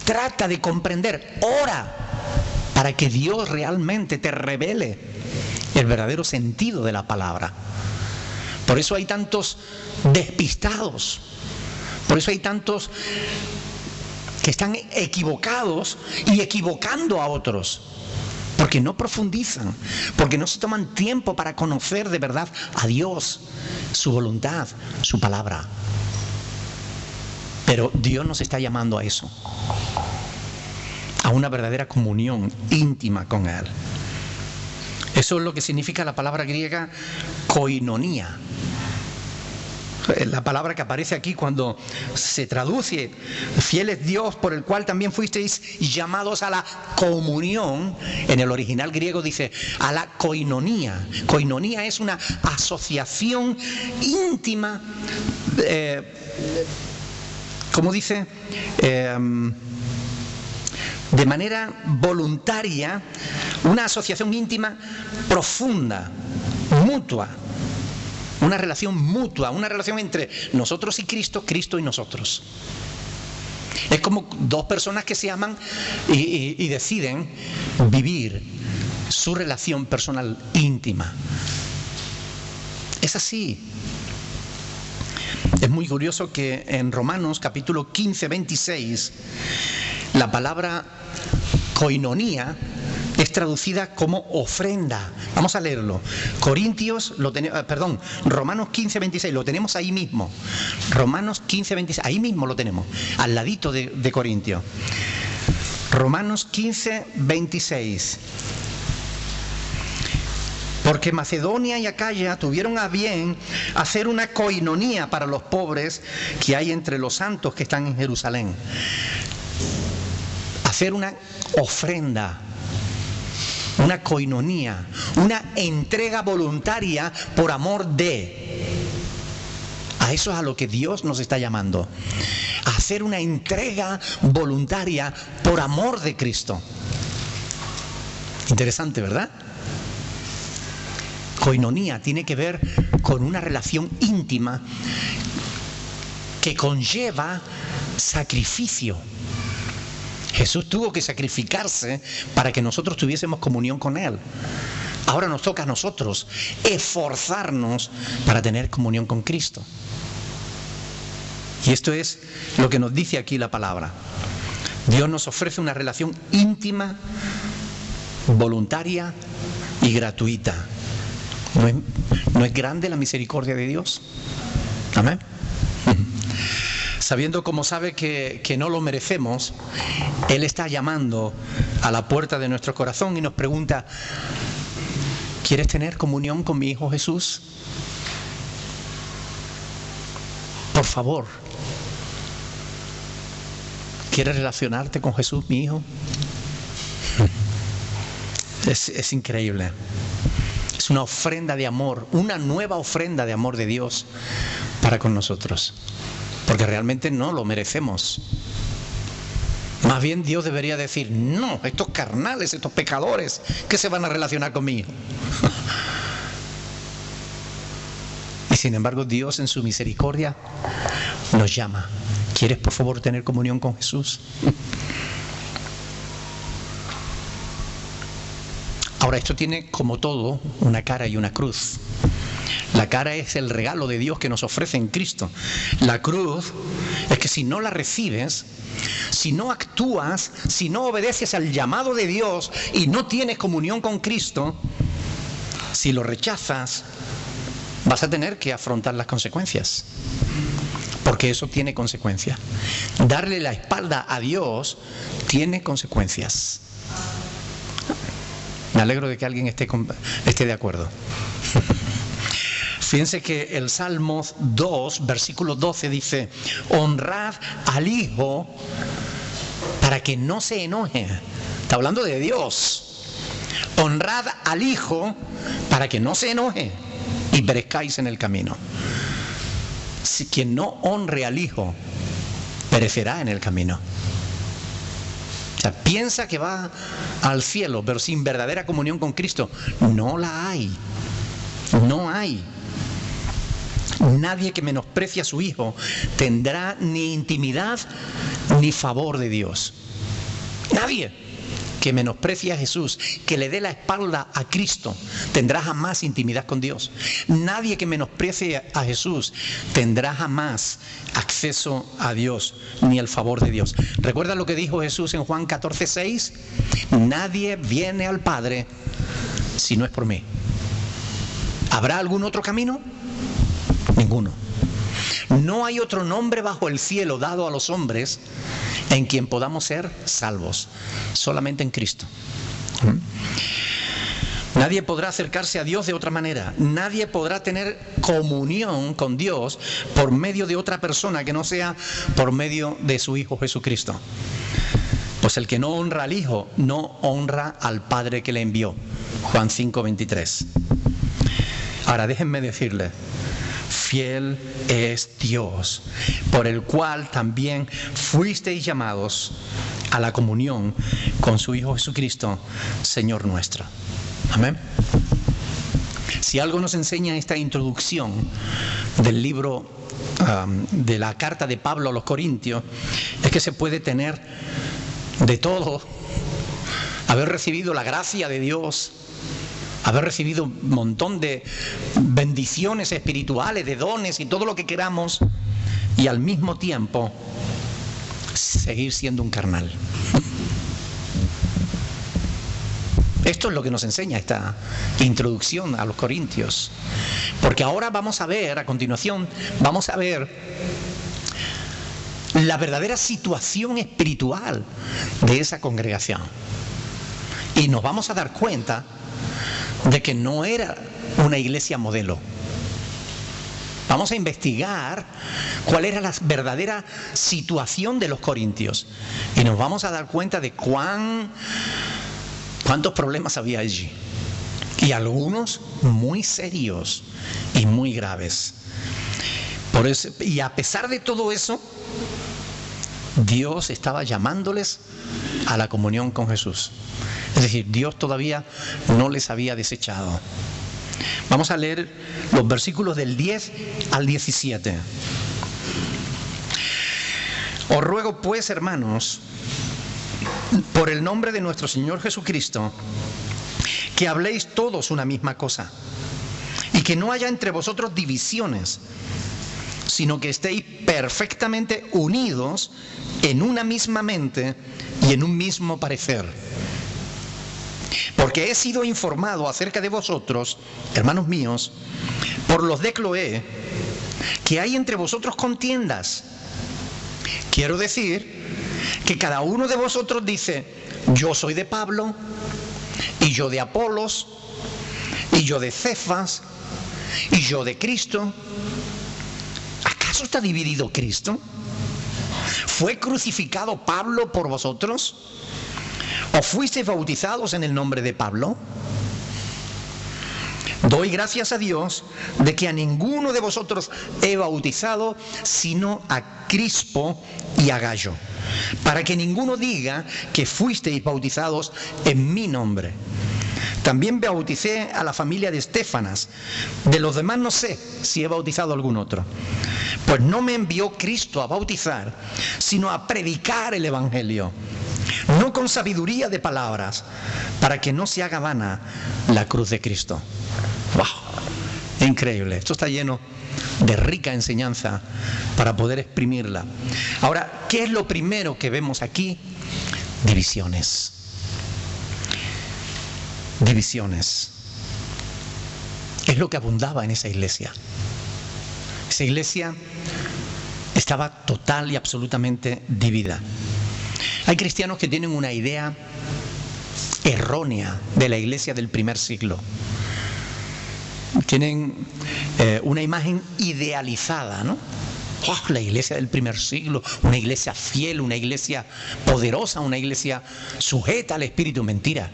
Speaker 1: trata de comprender, ora para que Dios realmente te revele el verdadero sentido de la palabra. Por eso hay tantos despistados, por eso hay tantos que están equivocados y equivocando a otros, porque no profundizan, porque no se toman tiempo para conocer de verdad a Dios, su voluntad, su palabra. Pero Dios nos está llamando a eso, a una verdadera comunión íntima con Él. Eso es lo que significa la palabra griega koinonía. La palabra que aparece aquí cuando se traduce, fiel es Dios por el cual también fuisteis llamados a la comunión. En el original griego dice a la koinonía. Koinonía es una asociación íntima, ¿cómo dice? De manera voluntaria, una asociación íntima profunda, mutua. Una relación mutua, una relación entre nosotros y Cristo, Cristo y nosotros. Es como dos personas que se aman y deciden vivir su relación personal íntima. Es así. Es muy curioso que en Romanos capítulo 15, 26, la palabra koinonía es traducida como ofrenda. Vamos a leerlo. Romanos 15, 26, lo tenemos ahí mismo. Romanos 15, 26, ahí mismo lo tenemos, al ladito de Corintios. Romanos 15, 26. Porque Macedonia y Acaya tuvieron a bien hacer una koinonía para los pobres que hay entre los santos que están en Jerusalén. Hacer una ofrenda, una koinonía, una entrega voluntaria por amor de. A eso es a lo que Dios nos está llamando. A hacer una entrega voluntaria por amor de Cristo. Interesante, ¿verdad? Koinonía tiene que ver con una relación íntima que conlleva sacrificio. Jesús tuvo que sacrificarse para que nosotros tuviésemos comunión con Él. Ahora nos toca a nosotros esforzarnos para tener comunión con Cristo. Y esto es lo que nos dice aquí la palabra. Dios nos ofrece una relación íntima, voluntaria y gratuita. ¿No es grande la misericordia de Dios? Amén. Sabiendo como sabe que no lo merecemos, Él está llamando a la puerta de nuestro corazón y nos pregunta: ¿quieres tener comunión con mi Hijo Jesús? Por favor, ¿quieres relacionarte con Jesús, mi Hijo? Es increíble. Es una ofrenda de amor, una nueva ofrenda de amor de Dios para con nosotros. Porque realmente no lo merecemos. Más bien Dios debería decir: no, estos carnales, estos pecadores, ¿qué se van a relacionar conmigo? Y sin embargo Dios en su misericordia nos llama. ¿Quieres por favor tener comunión con Jesús? Ahora, esto tiene, como todo, una cara y una cruz. La cara es el regalo de Dios que nos ofrece en Cristo. La cruz es que si no la recibes, si no actúas, si no obedeces al llamado de Dios y no tienes comunión con Cristo, si lo rechazas, vas a tener que afrontar las consecuencias. Porque eso tiene consecuencias. Darle la espalda a Dios tiene consecuencias. Me alegro de que alguien esté de acuerdo. Fíjense que el Salmo 2, versículo 12 dice: honrad al Hijo para que no se enoje. Está hablando de Dios. Honrad al Hijo para que no se enoje y perezcáis en el camino. Si quien no honre al Hijo perecerá en el camino. O sea, piensa que va al cielo, pero sin verdadera comunión con Cristo, no la hay. No hay. Nadie que menosprecie a su Hijo tendrá ni intimidad ni favor de Dios. Nadie. que menosprecie a Jesús, que le dé la espalda a Cristo, tendrá jamás intimidad con Dios. Nadie que menosprecie a Jesús tendrá jamás acceso a Dios, ni el favor de Dios. ¿Recuerda lo que dijo Jesús en Juan 14:6? Nadie viene al Padre si no es por mí. ¿Habrá algún otro camino? Ninguno. No hay otro nombre bajo el cielo dado a los hombres en quien podamos ser salvos, solamente en Cristo. Nadie podrá acercarse a Dios de otra manera. Nadie podrá tener comunión con Dios por medio de otra persona que no sea por medio de su Hijo Jesucristo. Pues el que no honra al Hijo, no honra al Padre que le envió. Juan 5:23. Ahora déjenme decirles, fiel es Dios, por el cual también fuisteis llamados a la comunión con su Hijo Jesucristo, Señor nuestro. Amén. Si algo nos enseña esta introducción del libro de la carta de Pablo a los Corintios, es que se puede tener de todo, haber recibido la gracia de Dios, haber recibido un montón de bendiciones espirituales, de dones y todo lo que queramos, y al mismo tiempo seguir siendo un carnal. Esto es lo que nos enseña esta introducción a los Corintios. Porque ahora vamos a ver, a continuación, vamos a ver la verdadera situación espiritual de esa congregación. Y nos vamos a dar cuenta de que no era una iglesia modelo. Vamos a investigar cuál era la verdadera situación de los corintios y nos vamos a dar cuenta de cuántos problemas había allí, y algunos muy serios y muy graves. Por eso, y a pesar de todo eso, Dios estaba llamándoles a la comunión con Jesús. Es decir, Dios todavía no les había desechado. Vamos a leer los versículos del 10 al 17. Os ruego pues, hermanos, por el nombre de nuestro Señor Jesucristo, que habléis todos una misma cosa, y que no haya entre vosotros divisiones, sino que estéis perfectamente unidos en una misma mente y en un mismo parecer. Porque he sido informado acerca de vosotros, hermanos míos, por los de Cloé, que hay entre vosotros contiendas. Quiero decir que cada uno de vosotros dice: yo soy de Pablo, y yo de Apolos, y yo de Cefas, y yo de Cristo. ¿Acaso está dividido Cristo? ¿Fue crucificado Pablo por vosotros? ¿O fuisteis bautizados en el nombre de Pablo? Doy gracias a Dios de que a ninguno de vosotros he bautizado, sino a Crispo y a Gayo, para que ninguno diga que fuisteis bautizados en mi nombre. También bauticé a la familia de Estéfanas. De los demás no sé si he bautizado a algún otro. Pues no me envió Cristo a bautizar, sino a predicar el Evangelio, no con sabiduría de palabras, para que no se haga vana la cruz de Cristo. ¡Wow! Increíble. Esto está lleno de rica enseñanza para poder exprimirla. Ahora, ¿qué es lo primero que vemos aquí? Divisiones. Divisiones. Es lo que abundaba en esa iglesia. Esa iglesia estaba total y absolutamente dividida. Hay cristianos que tienen una idea errónea de la iglesia del primer siglo. Tienen una imagen idealizada, ¿no? Oh, la iglesia del primer siglo, una iglesia fiel, una iglesia poderosa, una iglesia sujeta al Espíritu. Mentira.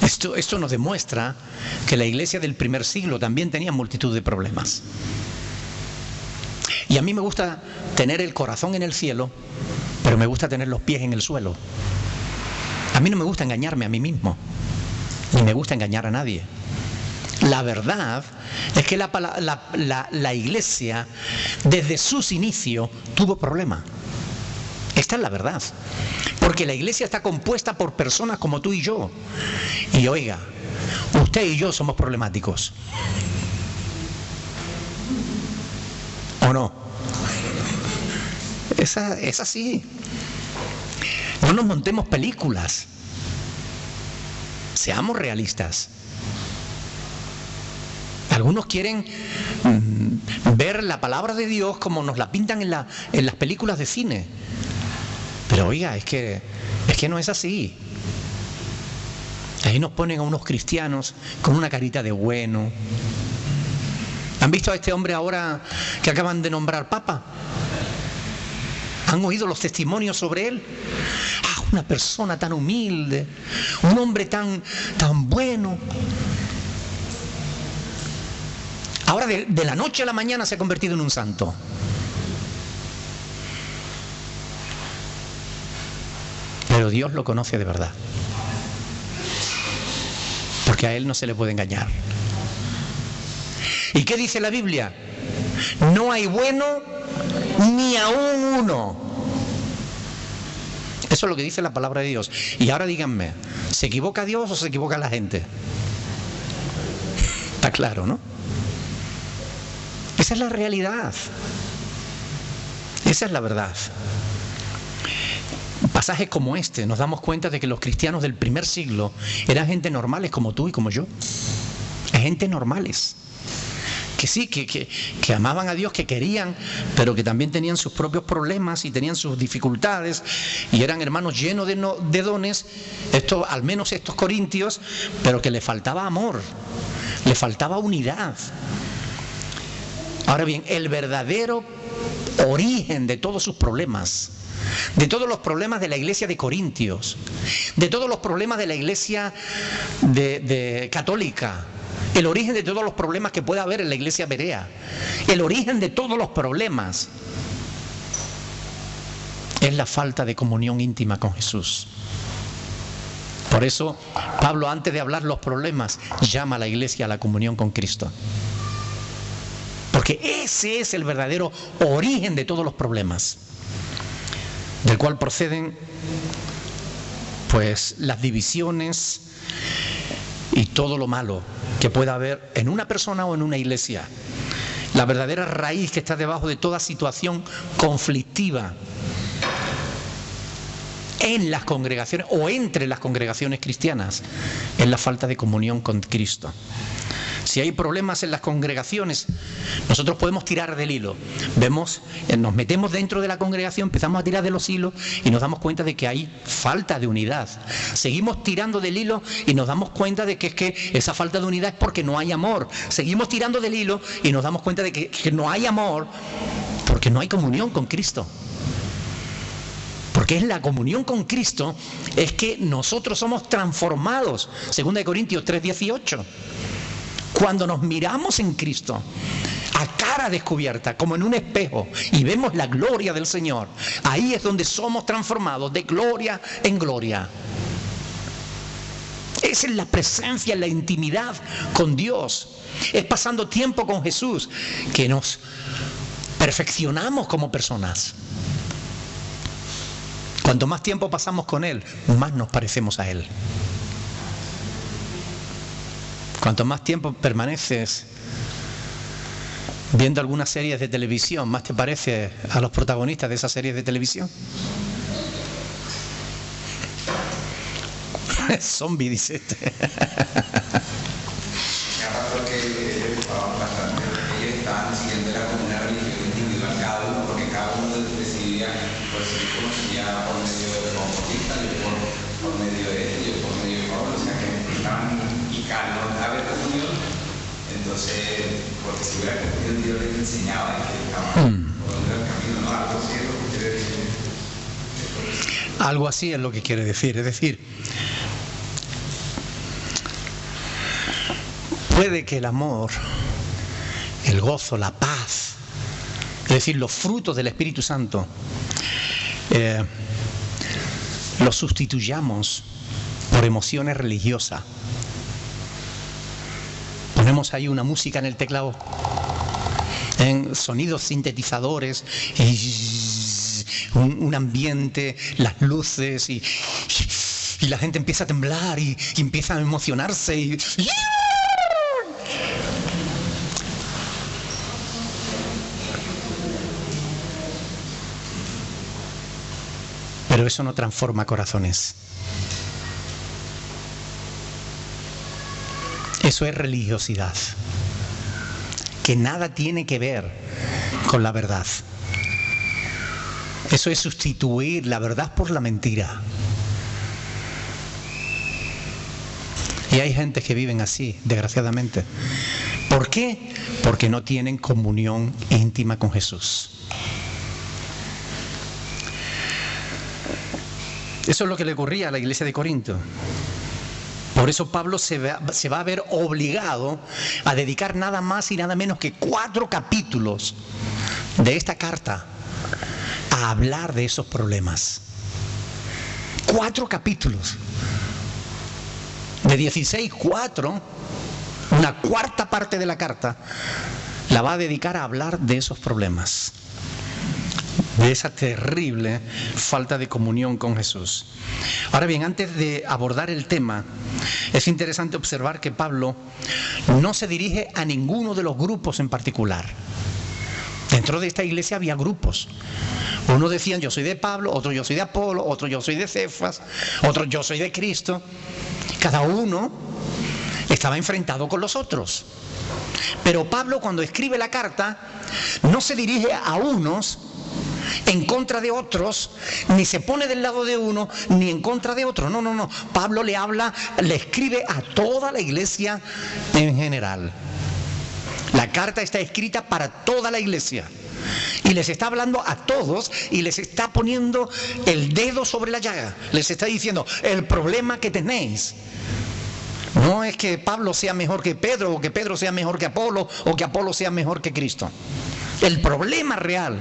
Speaker 1: Esto nos demuestra que la iglesia del primer siglo también tenía multitud de problemas. Y a mí me gusta tener el corazón en el cielo, pero me gusta tener los pies en el suelo. A mí no me gusta engañarme a mí mismo, ni me gusta engañar a nadie. La verdad es que la iglesia, desde sus inicios, tuvo problemas. Esta es la verdad. Porque la iglesia está compuesta por personas como tú y yo. Y oiga, usted y yo somos problemáticos. ¿O no? Es así. No nos montemos películas. Seamos realistas. Algunos quieren ver la palabra de Dios como nos la pintan en las películas de cine. Pero oiga, es que no es así. Ahí nos ponen a unos cristianos con una carita de bueno. ¿Han visto a este hombre ahora que acaban de nombrar papa? ¿Han oído los testimonios sobre él? Ah, una persona tan humilde, un hombre tan bueno. Ahora de la noche a la mañana se ha convertido en un santo. Pero Dios lo conoce de verdad. Porque a él no se le puede engañar. ¿Y qué dice la Biblia? No hay bueno ni aún uno. Eso es lo que dice la palabra de Dios. Y ahora díganme, ¿se equivoca Dios o se equivoca la gente? Está claro, ¿no? Esa es la realidad. Esa es la verdad. Pasajes como este nos damos cuenta de que los cristianos del primer siglo eran gente normales como tú y como yo. Gente normales. Que sí, que amaban a Dios, que querían, pero que también tenían sus propios problemas y tenían sus dificultades, y eran hermanos llenos de dones, al menos estos corintios, pero que le faltaba amor, le faltaba unidad. Ahora bien, el verdadero origen de todos sus problemas, de todos los problemas de la iglesia de Corintios, de todos los problemas de la iglesia de católica, el origen de todos los problemas que pueda haber en la iglesia berea, el origen de todos los problemas es la falta de comunión íntima con Jesús. Por eso Pablo, antes de hablar los problemas, llama a la iglesia a la comunión con Cristo. Porque ese es el verdadero origen de todos los problemas, del cual proceden pues las divisiones y todo lo malo que pueda haber en una persona o en una iglesia. La verdadera raíz que está debajo de toda situación conflictiva en las congregaciones o entre las congregaciones cristianas es la falta de comunión con Cristo. Si hay problemas en las congregaciones, nosotros podemos tirar del hilo. Nos metemos dentro de la congregación, empezamos a tirar de los hilos y nos damos cuenta de que hay falta de unidad. Seguimos tirando del hilo y nos damos cuenta de que es que esa falta de unidad es porque no hay amor. Seguimos tirando del hilo y nos damos cuenta de que no hay amor porque no hay comunión con Cristo. Porque es la comunión con Cristo, es que nosotros somos transformados. 2 Corintios 3:18. Cuando nos miramos en Cristo, a cara descubierta, como en un espejo, y vemos la gloria del Señor, ahí es donde somos transformados de gloria en gloria. Es en la presencia, en la intimidad con Dios. Es pasando tiempo con Jesús que nos perfeccionamos como personas. Cuanto más tiempo pasamos con Él, más nos parecemos a Él. Cuanto más tiempo permaneces viendo algunas series de televisión, más te parece a los protagonistas de esas series de televisión. Zombie, dice este.
Speaker 3: Ellos estaban siguiendo la comunidad religiosa individual, cada uno, porque cada uno decidía, pues yo conocía por medio de Bautista, yo por medio de él, yo por medio de Pablo, o sea que estaban y cada uno haber comunión. Entonces, porque si hubiera comunión, Dios les enseñaba que estaban por el camino, ¿no? Algo así es lo que quiere decir.
Speaker 1: Algo así es lo que quiere decir, es decir, puede que el amor, el gozo, la paz, es decir, los frutos del Espíritu Santo, los sustituyamos por emociones religiosas. Ponemos ahí una música en el teclado, en sonidos sintetizadores, un ambiente, las luces y la gente empieza a temblar y empieza a emocionarse pero eso no transforma corazones. Eso es religiosidad, que nada tiene que ver con la verdad. Eso es sustituir la verdad por la mentira. Y hay gente que viven así, desgraciadamente. ¿Por qué? Porque no tienen comunión íntima con Jesús. Eso es lo que le ocurría a la iglesia de Corinto. Por eso Pablo se va a ver obligado a dedicar nada más y nada menos que 4 capítulos de esta carta a hablar de esos problemas. 4 capítulos. De 16, 4, una cuarta parte de la carta la va a dedicar a hablar de esos problemas, de esa terrible falta de comunión con Jesús. Ahora bien, antes de abordar el tema, es interesante observar que Pablo no se dirige a ninguno de los grupos en particular. Dentro de esta iglesia había grupos. Unos decían yo soy de Pablo, otros yo soy de Apolo, otros yo soy de Cefas, otros yo soy de Cristo. Cada uno estaba enfrentado con los otros. Pero Pablo, cuando escribe la carta, no se dirige a unos en contra de otros, ni se pone del lado de uno, ni en contra de otro. No. Pablo le escribe a toda la iglesia en general. La carta está escrita para toda la iglesia. Y les está hablando a todos y les está poniendo el dedo sobre la llaga. Les está diciendo, el problema que tenéis no es que Pablo sea mejor que Pedro, o que Pedro sea mejor que Apolo, o que Apolo sea mejor que Cristo. El problema real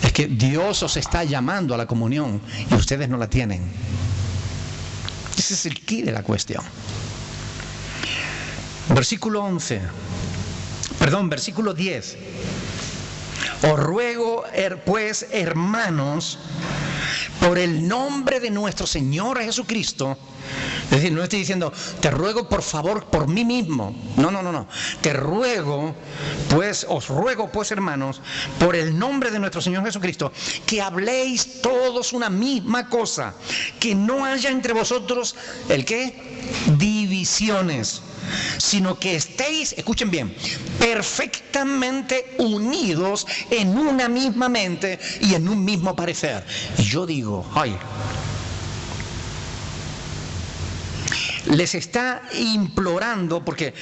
Speaker 1: es que Dios os está llamando a la comunión y ustedes no la tienen. Ese es el quid de la cuestión. Versículo 10. Os ruego, pues, hermanos, por el nombre de nuestro Señor Jesucristo. Es decir, no estoy diciendo, te ruego por favor por mí mismo. No. Te ruego, pues, os ruego, pues, hermanos, por el nombre de nuestro Señor Jesucristo, que habléis todos una misma cosa, que no haya entre vosotros, ¿el qué? Divisiones, sino que estéis, escuchen bien, perfectamente unidos en una misma mente y en un mismo parecer. Y yo digo, les está implorando, porque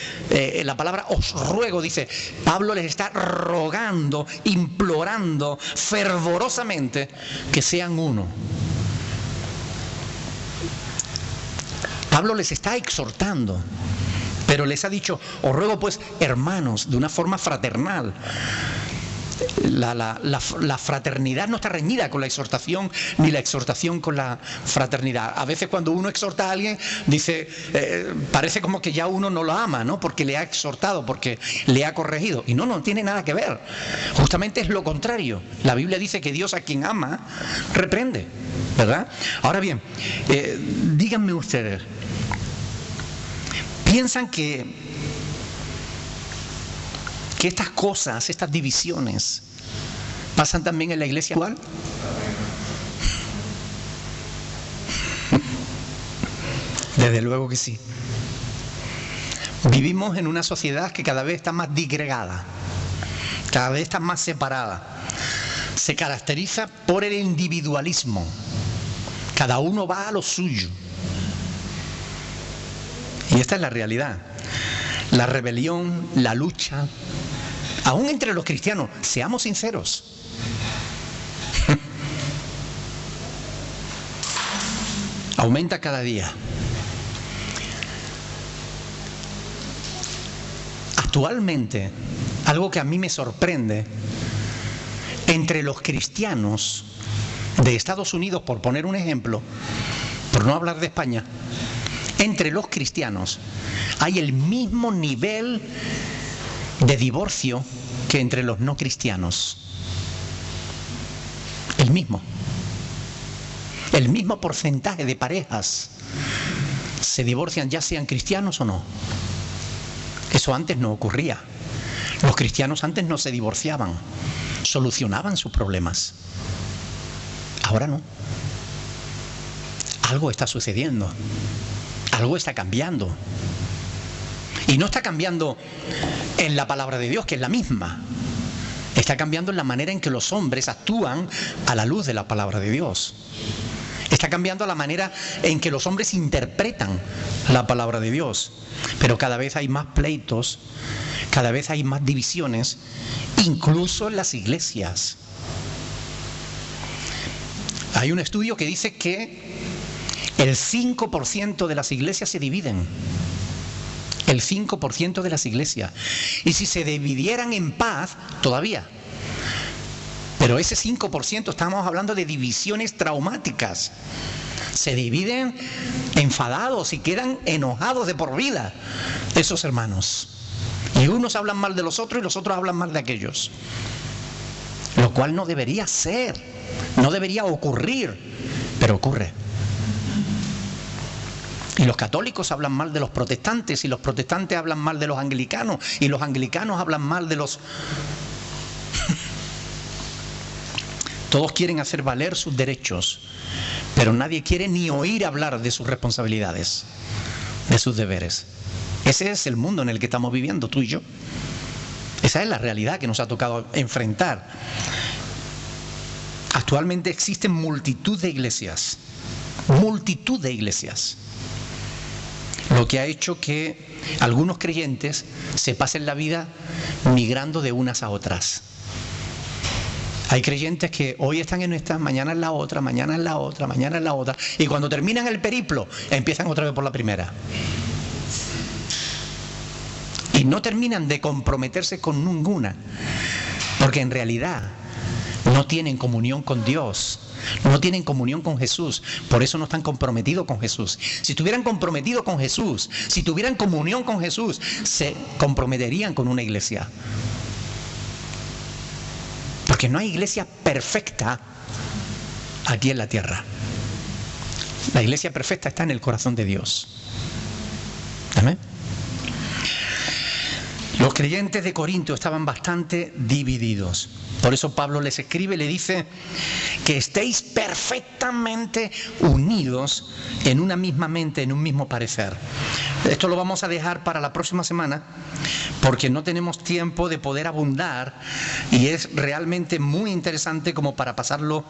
Speaker 1: la palabra os ruego dice, Pablo les está rogando, implorando fervorosamente que sean uno. Pablo les está exhortando, pero les ha dicho, os ruego pues, hermanos, de una forma fraternal. La fraternidad no está reñida con la exhortación, ni la exhortación con la fraternidad. A veces cuando uno exhorta a alguien, dice, parece como que ya uno no lo ama, ¿no? Porque le ha exhortado, porque le ha corregido. Y no tiene nada que ver. Justamente es lo contrario. La Biblia dice que Dios a quien ama, reprende, ¿verdad? Ahora bien, díganme ustedes, ¿piensan que estas cosas, estas divisiones, pasan también en la iglesia actual? Desde luego que sí. Vivimos en una sociedad que cada vez está más disgregada, cada vez está más separada. Se caracteriza por el individualismo. Cada uno va a lo suyo. Y esta es la realidad. La rebelión, la lucha, aún entre los cristianos, seamos sinceros. Aumenta cada día. Actualmente, algo que a mí me sorprende, entre los cristianos de Estados Unidos, por poner un ejemplo, por no hablar de España, entre los cristianos hay el mismo nivel de divorcio que entre los no cristianos. El mismo. El mismo porcentaje de parejas se divorcian, ya sean cristianos o no. Eso antes no ocurría. Los cristianos antes no se divorciaban, solucionaban sus problemas. Ahora no. Algo está sucediendo. Algo está cambiando. Y no está cambiando en la palabra de Dios, que es la misma. Está cambiando en la manera en que los hombres actúan a la luz de la palabra de Dios. Está cambiando la manera en que los hombres interpretan la palabra de Dios. Pero cada vez hay más pleitos, cada vez hay más divisiones, incluso en las iglesias. Hay un estudio que dice que el 5% de las iglesias se dividen. El 5% de las iglesias. Y si se dividieran en paz, todavía. Pero ese 5% estamos hablando de divisiones traumáticas. Se dividen enfadados y quedan enojados de por vida esos hermanos. Y unos hablan mal de los otros y los otros hablan mal de aquellos. Lo cual no debería ser, no debería ocurrir, pero ocurre. Y los católicos hablan mal de los protestantes, y los protestantes hablan mal de los anglicanos, y los anglicanos hablan mal de los... Todos quieren hacer valer sus derechos, pero nadie quiere ni oír hablar de sus responsabilidades, de sus deberes. Ese es el mundo en el que estamos viviendo, tú y yo. Esa es la realidad que nos ha tocado enfrentar. Actualmente existen multitud de iglesias, lo que ha hecho que algunos creyentes se pasen la vida migrando de unas a otras. Hay creyentes que hoy están en esta, mañana en la otra, mañana en la otra, mañana en la otra, y cuando terminan el periplo, empiezan otra vez por la primera. Y no terminan de comprometerse con ninguna, porque en realidad no tienen comunión con Dios, no tienen comunión con Jesús, por eso no están comprometidos con Jesús. Si estuvieran comprometidos con Jesús, si tuvieran comunión con Jesús, se comprometerían con una iglesia. Porque no hay iglesia perfecta aquí en la tierra. La iglesia perfecta está en el corazón de Dios. ¿Amén? Los creyentes de Corinto estaban bastante divididos. Por eso Pablo les escribe y le dice que estéis perfectamente unidos en una misma mente, en un mismo parecer. Esto lo vamos a dejar para la próxima semana porque no tenemos tiempo de poder abundar y es realmente muy interesante como para pasarlo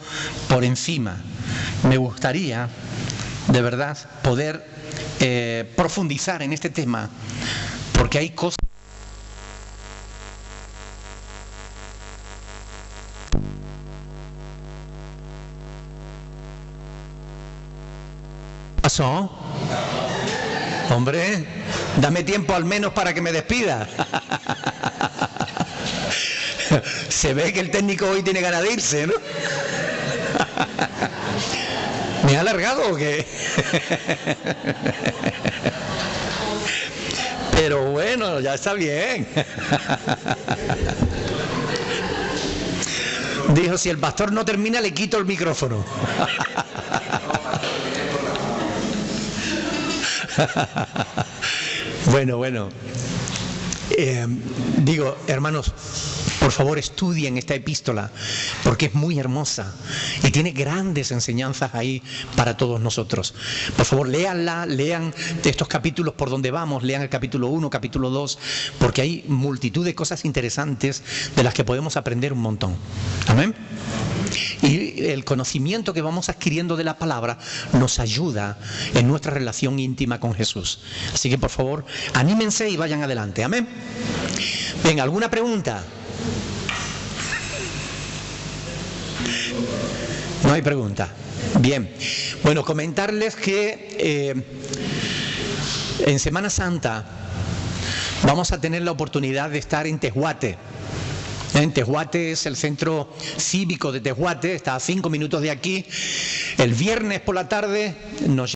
Speaker 1: por encima. Me gustaría, de verdad, poder profundizar en este tema porque hay cosas. ¿Pasó? Hombre, dame tiempo al menos para que me despida. Se ve que el técnico hoy tiene ganas de irse, ¿no? ¿Me ha alargado o qué? Pero bueno, ya está bien. Dijo, si el pastor no termina, le quito el micrófono. Bueno. Digo, hermanos, por favor estudien esta epístola porque es muy hermosa y tiene grandes enseñanzas ahí para todos nosotros. Por favor, léanla, lean estos capítulos por donde vamos, lean el capítulo 1, capítulo 2, porque hay multitud de cosas interesantes de las que podemos aprender un montón. Amén. Y el conocimiento que vamos adquiriendo de la palabra nos ayuda en nuestra relación íntima con Jesús. Así que por favor, anímense y vayan adelante. Amén. Bien, ¿alguna pregunta? No hay pregunta. Bien. Bueno, comentarles que en Semana Santa vamos a tener la oportunidad de estar en Tehuate. En Tehuate es el centro cívico de Tehuate, está a 5 minutos de aquí. El viernes por la tarde nos